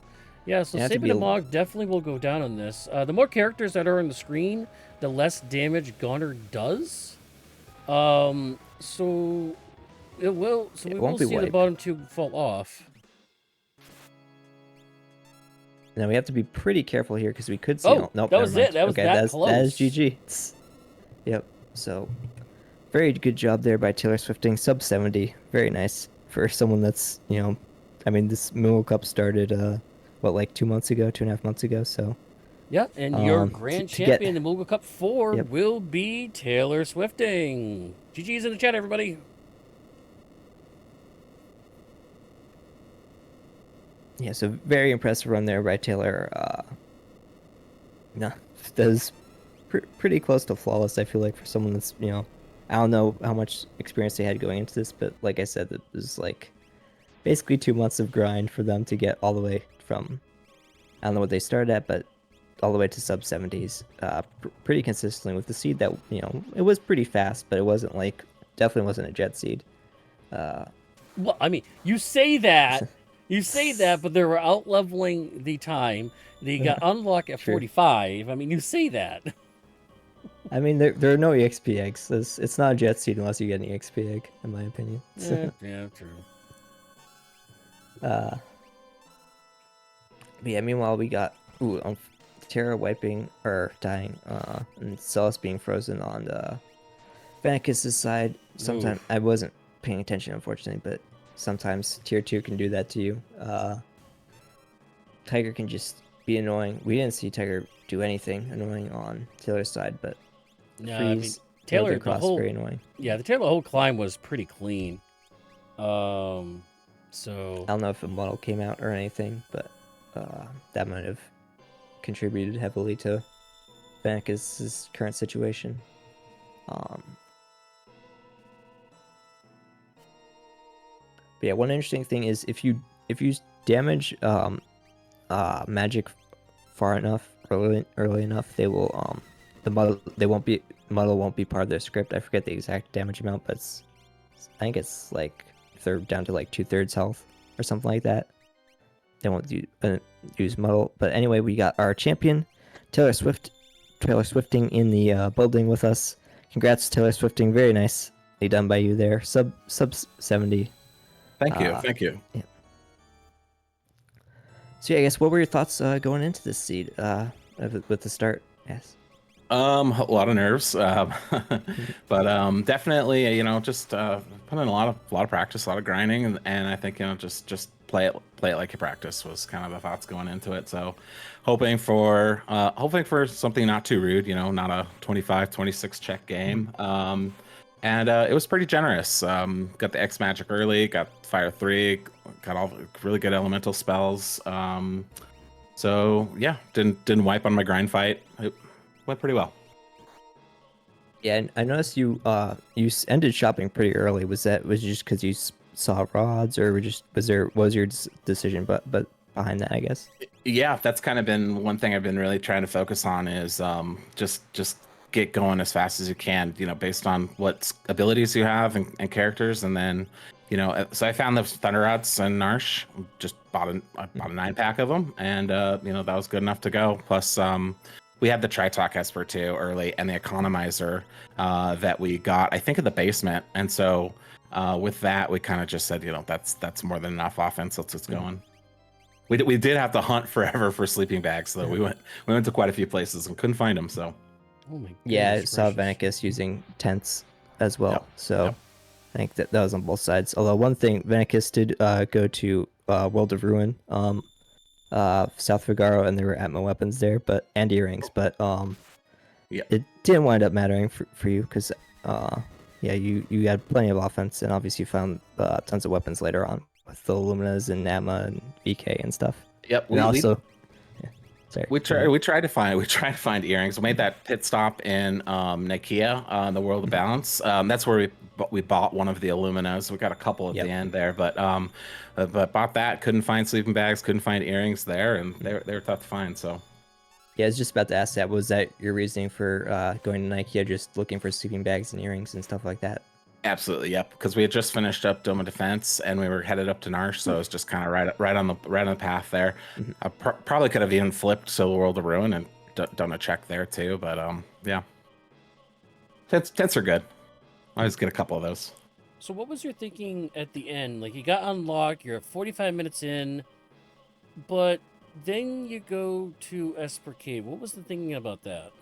Speaker 1: Yeah, so Sabin and Mog definitely will go down on this. The more characters that are on the screen, the less damage Goner does. So we will see the bottom 2 fall off.
Speaker 2: Now we have to be pretty careful here because we could see.
Speaker 1: Oh, nope, that was it. That was that close.
Speaker 2: That is GG. Yep. So, very good job there by Taylor Swifting. Sub 70. Very nice for someone that's I mean, this Moogle Cup started 2 months ago, 2.5 months ago. So.
Speaker 1: Yeah, and your grand champion, the Moogle Cup 4, will be Taylor Swifting. GG's in the chat, everybody.
Speaker 2: Yeah, so very impressive run there by Taylor. Does pretty close to flawless, I feel like, for someone that's, I don't know how much experience they had going into this, but like I said, it was like basically 2 months of grind for them to get all the way from, I don't know what they started at, but all the way to sub 70s pretty consistently with the seed that, it was pretty fast, but it wasn't definitely wasn't a jet seed.
Speaker 1: Well, I mean, you say that. You say that, but they were out-leveling the time. They got unlocked at 45. I mean, you say that.
Speaker 2: I mean, there are no EXP eggs. It's not a jet seed unless you get an EXP egg, in my opinion.
Speaker 1: Yeah, true.
Speaker 2: But yeah, meanwhile, we got Terra wiping or dying, and Celis being frozen on the Vennicus' side. Sometimes
Speaker 1: Oof.
Speaker 2: I wasn't paying attention, unfortunately, but sometimes tier 2 can do that to you. Tiger can just be annoying. We didn't see Tiger do anything annoying on Taylor's side, but
Speaker 1: No, I mean
Speaker 2: freeze,
Speaker 1: Taylor,
Speaker 2: Northern
Speaker 1: the
Speaker 2: Cross,
Speaker 1: whole
Speaker 2: very annoying.
Speaker 1: yeah, the Taylor whole climb was pretty clean.
Speaker 2: I don't know if a model came out or anything, but that might have contributed heavily to Vennicus' current situation. But yeah, one interesting thing is if you damage magic far enough early enough, they will the model won't be part of their script. I forget the exact damage amount, but I think it's like they're down to like 2/3 health or something like that. They won't use muddle. But anyway, we got our champion, Taylor Swifting in the building with us. Congrats, Taylor Swifting. Very nicely done by you there. Sub 70.
Speaker 3: Thank you.
Speaker 2: Uh,
Speaker 3: Thank you.
Speaker 2: yeah. So yeah, I guess what were your thoughts going into this seed with the start? Yes.
Speaker 3: A lot of nerves, but definitely, just put in a lot of practice, a lot of grinding, and I think just play it like you practice was kind of the thoughts going into it. So, hoping for something not too rude, not a 25-26 check game. And it was pretty generous. Got the X magic early, got Fire 3, got all really good elemental spells. So yeah, didn't wipe on my grind fight. It went pretty well.
Speaker 2: Yeah, and I noticed you ended shopping pretty early. Was it just because you saw rods, or was your decision but behind that? I guess.
Speaker 3: Yeah, that's kind of been one thing I've been really trying to focus on is just get going as fast as you can, based on what abilities you have and characters, and then so I found the Thunder Rods and Narsh. Just bought a 9-pack of them, and that was good enough to go. Plus, we had the Tritalk Esper too early, and the Economizer that we got, I think, in the basement. And so with that, we kind of just said, that's more than enough offense. Let's get going. We did have to hunt forever for sleeping bags, though. We went to quite a few places and couldn't find them. So
Speaker 1: Oh my
Speaker 2: Yeah, I
Speaker 1: goodness
Speaker 2: saw
Speaker 1: gracious.
Speaker 2: Vennicus using tents as well.
Speaker 3: Yep,
Speaker 2: So
Speaker 3: yep.
Speaker 2: I think that was on both sides. Although one thing, Vennicus did go to World of Ruin, South Figaro, and there were Atma weapons there, and earrings, but
Speaker 3: Yeah.
Speaker 2: it didn't wind up mattering for you because yeah, you had plenty of offense, and obviously you found tons of weapons later on with the Luminas and Atma and VK and stuff.
Speaker 3: Yep.
Speaker 2: And also, yeah, sorry,
Speaker 3: We
Speaker 2: go ahead.
Speaker 3: we tried to find earrings. We made that pit stop in Nicaea, the World of Balance. That's where we bought one of the Illuminas. We got a couple at
Speaker 2: Yep.
Speaker 3: the end there, but bought that. Couldn't find sleeping bags. Couldn't find earrings there, and they were tough to find. So
Speaker 2: Yeah, I was just about to ask that. Was that your reasoning for going to Ikea, just looking for sleeping bags and earrings and stuff like that?
Speaker 3: absolutely, yep. Because we had just finished up Dome of Defense, and we were headed up to Narsh, so it was just kind of right on the path there.
Speaker 2: Mhm.
Speaker 3: I probably could have even flipped to World of Ruin and done a check there too, but yeah, tents are good. I always get a couple of those.
Speaker 1: So what was your thinking at the end? Like you got unlocked, you're at 45 minutes in, but then you go to Esper Cave. What was the thinking about that?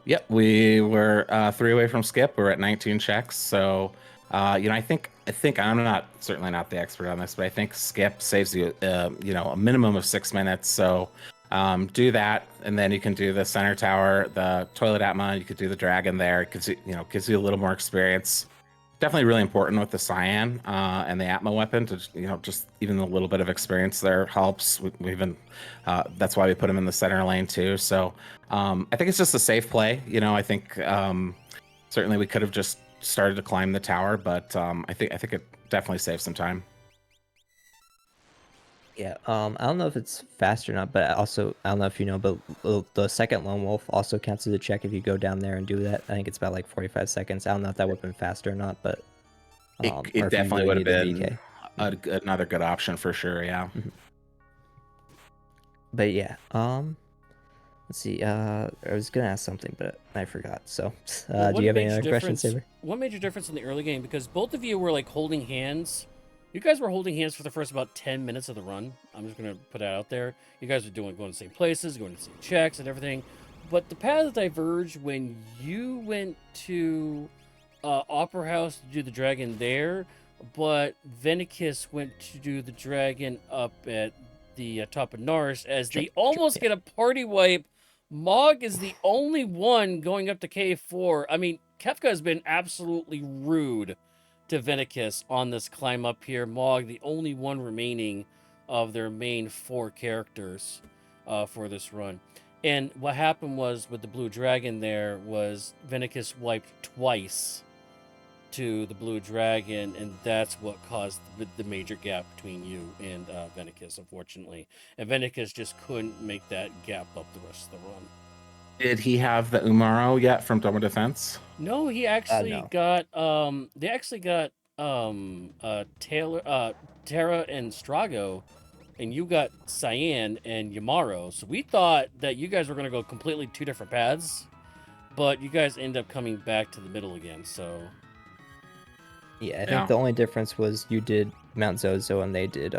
Speaker 3: Yep, we were 3 away from skip. We're at 19 checks, so I think I'm certainly not the expert on this, but I think skip saves you a minimum of 6 minutes. So do that, and then you can do the center tower, the toilet atma. You could do the dragon there. It gives you a little more experience. Definitely really important with the cyan and the atma weapon to just even a little bit of experience there helps. We even that's why we put him in the center lane too. So I think it's just a safe play. I think certainly we could have just started to climb the tower, but I think it definitely saves some time.
Speaker 2: Yeah, I don't know if it's fast or not, but also I don't know if you know, but the second lone wolf also counts as a check if you go down there and do that. I think it's about like 45 seconds. I don't know if that would have been faster or not, but
Speaker 3: It,
Speaker 2: or
Speaker 3: it
Speaker 2: if you
Speaker 3: definitely
Speaker 2: really
Speaker 3: would have
Speaker 2: need the
Speaker 3: been
Speaker 2: VK.
Speaker 3: another good option for sure. Yeah.
Speaker 2: But yeah, Let's see. I was gonna ask something, but I forgot. So,
Speaker 1: Well,
Speaker 2: do you have any other questions, Saber?
Speaker 1: What major difference in the early game? Because both of you were like holding hands. You guys were holding hands for the first about 10 minutes of the run. I'm just gonna put that out there. You guys were going to the same places, going to the same checks and everything. But the paths diverged when you went to Opera House to do the dragon there, but Vennicus went to do the dragon up at the top of Nars as they almost get a party wipe. Mog is the only one going up to K4. I mean, Kefka has been absolutely rude to Vennicus on this climb up here. Mog, the only one remaining of their main 4 characters for this run. And what happened was with the Blue Dragon there was Vennicus wiped twice to the Blue Dragon, and that's what caused the major gap between you and Vennicus, unfortunately. And Vennicus just couldn't make that gap up the rest of the run.
Speaker 3: Did he have the Umaro yet from Doma Defense?
Speaker 1: No, he actually
Speaker 2: No.
Speaker 1: got they actually got Terra and Strago, and you got Cyan and Yamaro. So we thought that you guys were gonna go completely 2 different paths, but you guys end up coming back to the middle again, so
Speaker 2: Yeah, I think the only difference was you did Mount Zozo and they did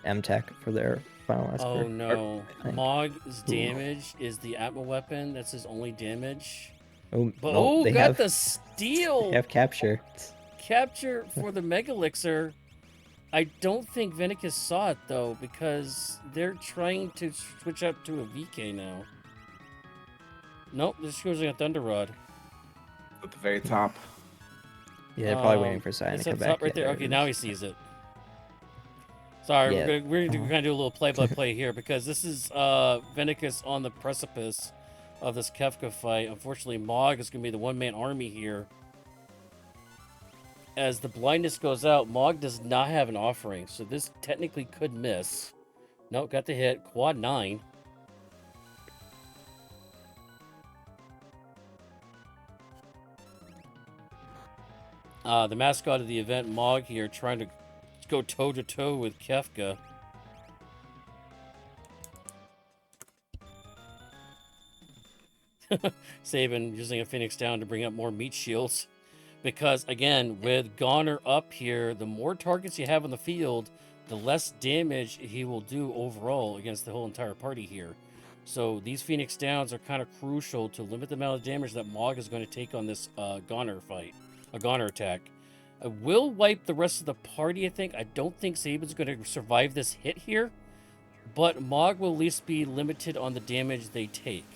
Speaker 2: M-Tech for their final Esper.
Speaker 1: oh no.
Speaker 2: I think.
Speaker 1: Mog's damage is the Atma weapon. That's his only damage.
Speaker 2: Oh,
Speaker 1: But
Speaker 2: no, they
Speaker 1: got
Speaker 2: have,
Speaker 1: the steal!
Speaker 2: they have capture.
Speaker 1: Capture for the Mega Elixir. I don't think Vennicus saw it though, because they're trying to switch up to a VK now. Nope, they're just using a Thunder Rod.
Speaker 3: At the very top.
Speaker 2: Yeah, they're probably waiting for Cyan to come back.
Speaker 1: Right there. Okay, now he sees it. Sorry,
Speaker 2: Yeah.
Speaker 1: we're gonna do a little play-by-play here because this is Vennicus on the precipice of this Kefka fight. Unfortunately, Mog is gonna be the one-man army here. As the blindness goes out, Mog does not have an offering, so this technically could miss. Nope, got the hit. Quad 9. The mascot of the event, Mog, here, trying to go toe-to-toe with Kefka. Sabin using a Phoenix down to bring up more meat shields. Because, again, with Goner up here, the more targets you have on the field, the less damage he will do overall against the whole entire party here. So these Phoenix Downs are kind of crucial to limit the amount of damage that Mog is going to take on this Goner fight, a Goner attack. I will wipe the rest of the party, I think. I don't think Sabin's going to survive this hit here, but Mog will at least be limited on the damage they take.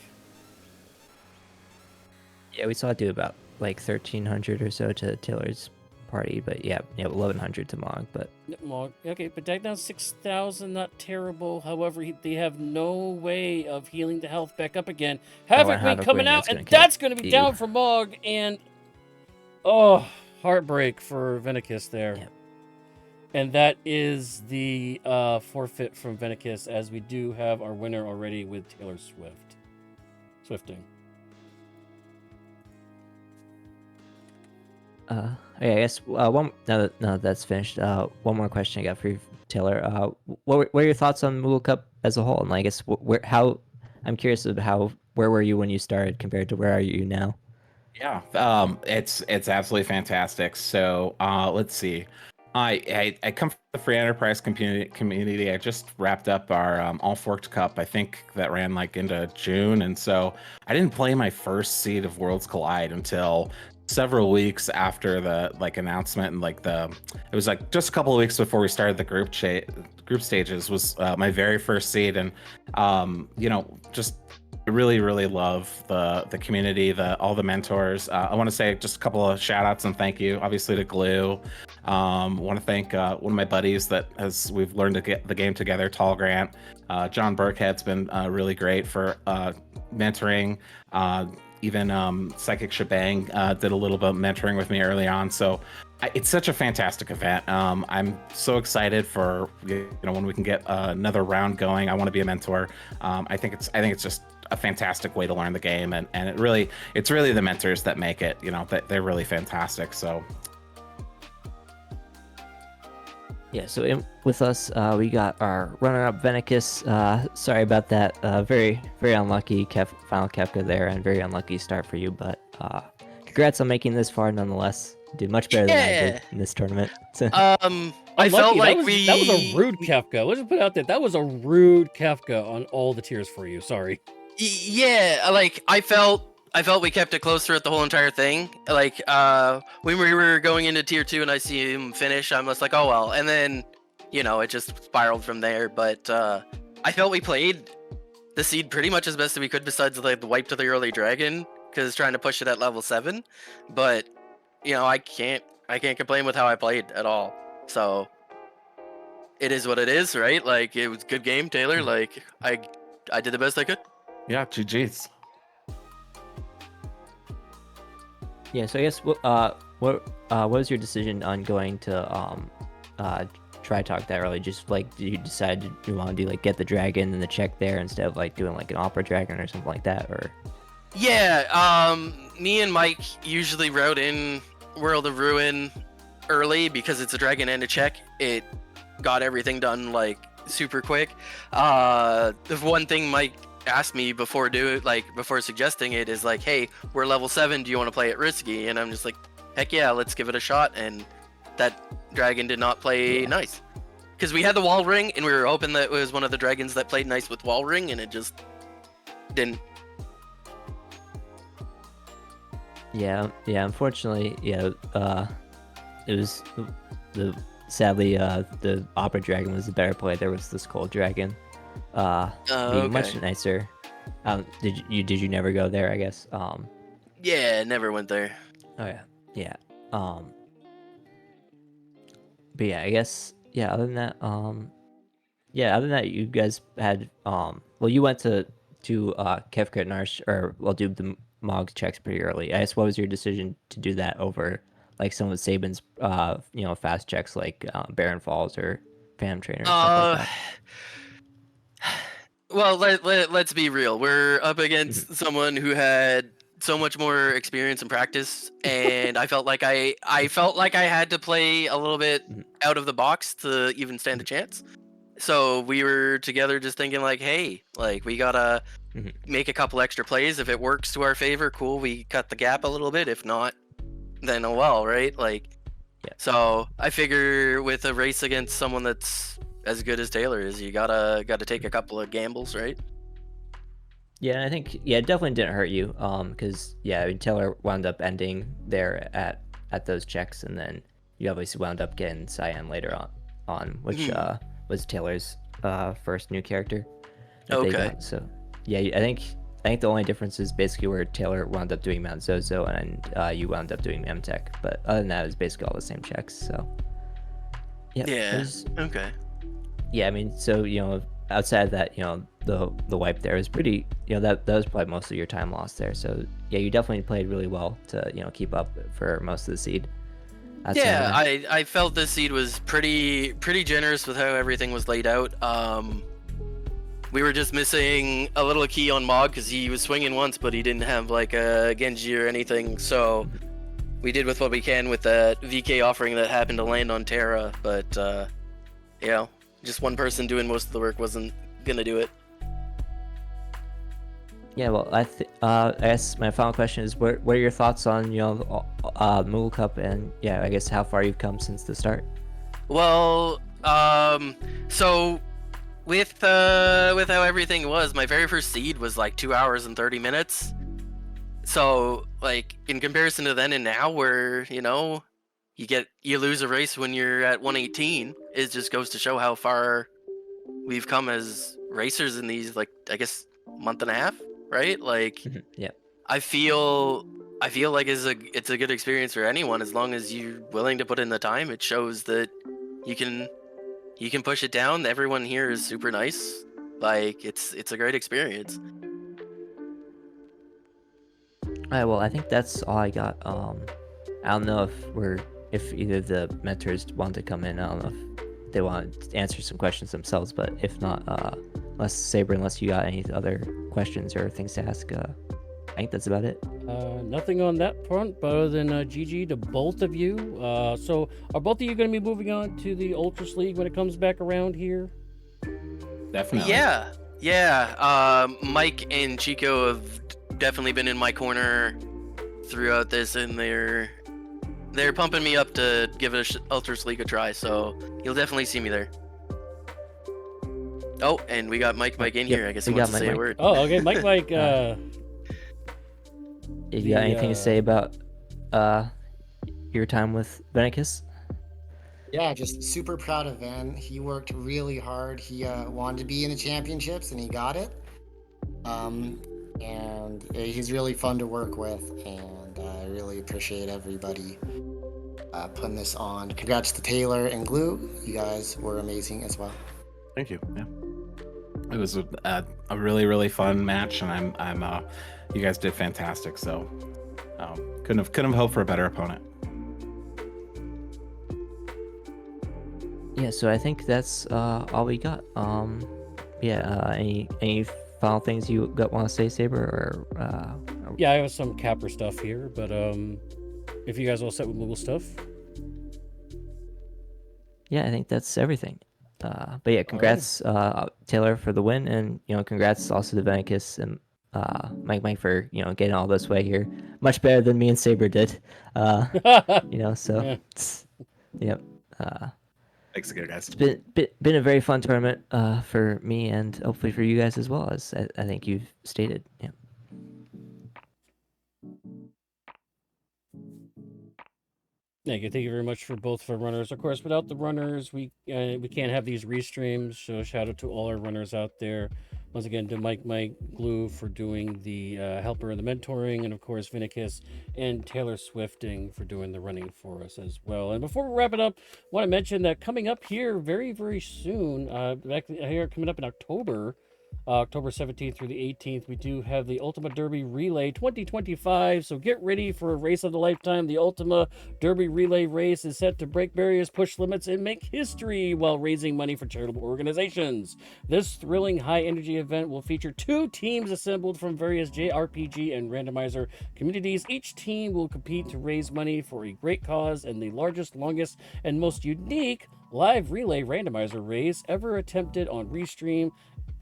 Speaker 2: Yeah, we saw it do about like 1,300 or so to Taylor's party, but yeah, 1,100 to Mog. But
Speaker 1: Mog, okay, but Dag down 6,000, not terrible. However, they have no way of healing the health back up again. Havoc Wing coming out, and that's going to be down for Mog, and oh, heartbreak for Vennicus there.
Speaker 2: Yep.
Speaker 1: And that is the forfeit from Vennicus, as we do have our winner already with Taylor Swifting.
Speaker 2: yeah, I guess one now that that's finished. One more question I got for you, Taylor. What are your thoughts on Moogle Cup as a whole? And I guess I'm curious about where were you when you started compared to where are you now?
Speaker 3: Yeah, it's absolutely fantastic. So let's see. I come from the free enterprise community. I just wrapped up our All Forked Cup. I think that ran like into June, and so I didn't play my first seed of Worlds Collide until several weeks after the announcement, and it was like just a couple of weeks before we started the group stages was my very first seed, and just really love the community, all the mentors. I want to say just a couple of shout outs and thank you obviously to Glue. Want to thank one of my buddies that we've learned to get the game together, Tall Grant. John Burkhead's been really great for mentoring. Even Psychic Shebang did a little bit of mentoring with me early on. So it's such a fantastic event. I'm so excited for when we can get another round going. I want to be a mentor. I think it's just a fantastic way to learn the game, and it's really the mentors that make it. They're really fantastic. So
Speaker 2: Yeah, so with us, we got our runner-up Vennicus. Sorry about that. Very, very unlucky final Kefka there, and very unlucky start for you. But congrats on making this far, nonetheless. You did much better than I did
Speaker 4: Yeah.
Speaker 2: in this tournament.
Speaker 4: I felt
Speaker 1: Unlucky.
Speaker 4: like
Speaker 1: That was a rude Kefka. Let's just put it out there. That was a rude Kefka on all the tiers for you. Sorry.
Speaker 4: Yeah, like I felt we kept it close throughout the whole entire thing. Like when we were going into tier 2 and I see him finish, I'm just like, oh well. And then, it just spiraled from there. But I felt we played the seed pretty much as best as we could, besides like the wipe to the early dragon, because trying to push it at level 7. But I can't complain with how I played at all. So it is what it is, right? Like, it was a good game, Taylor. Like I did the best I could.
Speaker 3: Yeah, GG's.
Speaker 2: Yeah, so I guess what was your decision on going to try talk that early? Just like, did you decide you want to do like get the dragon and the check there instead of like doing like an opera dragon or something like that, or?
Speaker 4: Yeah, me and Mike usually route in World of Ruin early because it's a dragon and a check. It got everything done like super quick. The one thing Mike asked me before suggesting it is like, hey, we're level 7, do you want to play it risky? And I'm just like, heck yeah, let's give it a shot. And that dragon did not play nice, because we had the wall ring and we were hoping that it was one of the dragons that played nice with wall ring, and it just didn't.
Speaker 2: Yeah, unfortunately, it was sadly the opera dragon was the better play. There was this cold dragon being much nicer. Did you never go there, I guess?
Speaker 4: Yeah, never went there.
Speaker 2: Oh yeah. But yeah, I guess other than that, you guys had well, you went to Kefka and Arsh, or well, do the Mog checks pretty early. I guess what was your decision to do that over like some of Saban's fast checks like Baron Falls or Phantom Trainer and stuff like that?
Speaker 4: Well, let's be real. We're up against someone who had so much more experience and practice, and I felt like I had to play a little bit out of the box to even stand a chance. So we were together just thinking like, hey, like we gotta make a couple extra plays. If it works to our favor, cool, we cut the gap a little bit. If not, then oh well, right? Like,
Speaker 2: yeah.
Speaker 4: So I figure with a race against someone that's as good as Taylor is, you gotta take a couple of gambles, right?
Speaker 2: Yeah, and I think it definitely didn't hurt you, because I mean, Taylor wound up ending there at those checks, and then you obviously wound up getting Cyan later on which was Taylor's first new character that they got. So yeah, I think the only difference is basically where Taylor wound up doing Mount Zozo and you wound up doing MTech, but other than that, it was basically all the same checks. So
Speaker 4: yeah, okay.
Speaker 2: Yeah, I mean, so outside of that, the wipe there was pretty, that was probably most of your time lost there. So yeah, you definitely played really well to keep up for most of the seed.
Speaker 4: Yeah, I felt this seed was pretty generous with how everything was laid out. We were just missing a little key on Mog because he was swinging once, but he didn't have like a Genji or anything. So we did with what we can with that VK offering that happened to land on Terra. But just one person doing most of the work wasn't gonna do it.
Speaker 2: Yeah, well, I guess my final question is, what are your thoughts on Moogle Cup, and I guess how far you've come since the start?
Speaker 4: Well, so with how everything was, my very first seed was like 2 hours and 30 minutes. So like in comparison to then and now, where you lose a race when you're at 118, it just goes to show how far we've come as racers in these, like, I guess, month and a half, right? Like,
Speaker 2: yeah.
Speaker 4: I feel like it's a good experience for anyone as long as you're willing to put in the time. It shows that you can push it down. Everyone here is super nice. Like, it's a great experience.
Speaker 2: All right, well, I think that's all I got. I don't know if either of the mentors want to come in. I don't know if they want to answer some questions themselves, but if not, unless you got any other questions or things to ask, I think that's about it.
Speaker 1: Nothing on that front, but other than GG to both of you. So are both of you going to be moving on to the Ultras League when it comes back around here?
Speaker 3: Definitely.
Speaker 4: Yeah. Mike and Chico have definitely been in my corner throughout this, and they're pumping me up to give it Ultras League a try. So you'll definitely see me there. Oh, and we got Mike in here. I guess he
Speaker 2: we
Speaker 4: wants
Speaker 2: got
Speaker 4: to say
Speaker 2: Mike.
Speaker 4: a word.
Speaker 1: Oh, okay. Mike.
Speaker 2: If you got anything to say about your time with Vennicus?
Speaker 5: Yeah, just super proud of Van. He worked really hard. He wanted to be in the championships, and he got it. And he's really fun to work with, and I really appreciate everybody putting this on. Congrats to Taylor and Glue. You guys were amazing as well.
Speaker 3: Thank you. Yeah. It was a really, really fun match, and I'm you guys did fantastic. So couldn't have hoped for a better opponent.
Speaker 2: Yeah, so I think that's all we got. Any final things you want to say, Saber? Or
Speaker 1: Yeah, I have some capper stuff here, but if you guys all set with Moogle stuff.
Speaker 2: Yeah, I think that's everything. But yeah, congrats Taylor for the win, and congrats also to Vennicus and Mike for getting all this way here. Much better than me and Saber did. So
Speaker 1: Yeah.
Speaker 2: yep.
Speaker 3: Thanks again, guys.
Speaker 2: It's been a very fun tournament for me, and hopefully for you guys as well, as I think you've stated. Yeah.
Speaker 1: Thank you very much for both of our runners. Of course, without the runners, we can't have these restreams. So shout out to all our runners out there. Once again, to Mike Glue for doing the helper and the mentoring, and of course Vennicus and Taylor Swifting for doing the running for us as well. And before we wrap it up, I want to mention that coming up here very, very soon, here coming up in October, October 17th through the 18th, we do have the Ultima Derby Relay 2025. So get ready for a race of the lifetime. The Ultima Derby Relay race is set to break barriers, push limits, and make history while raising money for charitable organizations. This thrilling high-energy event will feature 2 teams assembled from various JRPG and randomizer communities. Each team will compete to raise money for a great cause, and the largest, longest, and most unique live relay randomizer race ever attempted on Restream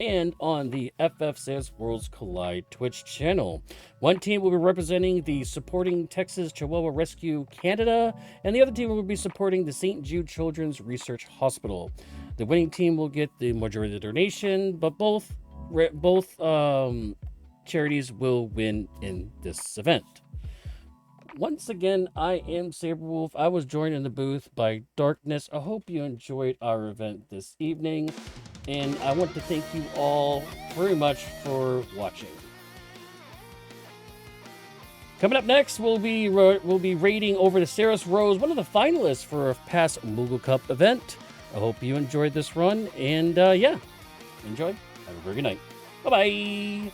Speaker 1: and on the FF Says Worlds Collide Twitch channel. One team will be representing the supporting Texas Chihuahua Rescue Canada, and the other team will be supporting the St. Jude Children's Research Hospital. The winning team will get the majority of the donation, but both charities will win in this event. Once again, I am Saberwolf. I was joined in the booth by Darkness. I hope you enjoyed our event this evening, and I want to thank you all very much for watching. Coming up next, we'll be raiding over to Saris Rose, one of the finalists for a past Moogle Cup event. I hope you enjoyed this run, and enjoy. Have a very good night. Bye-bye.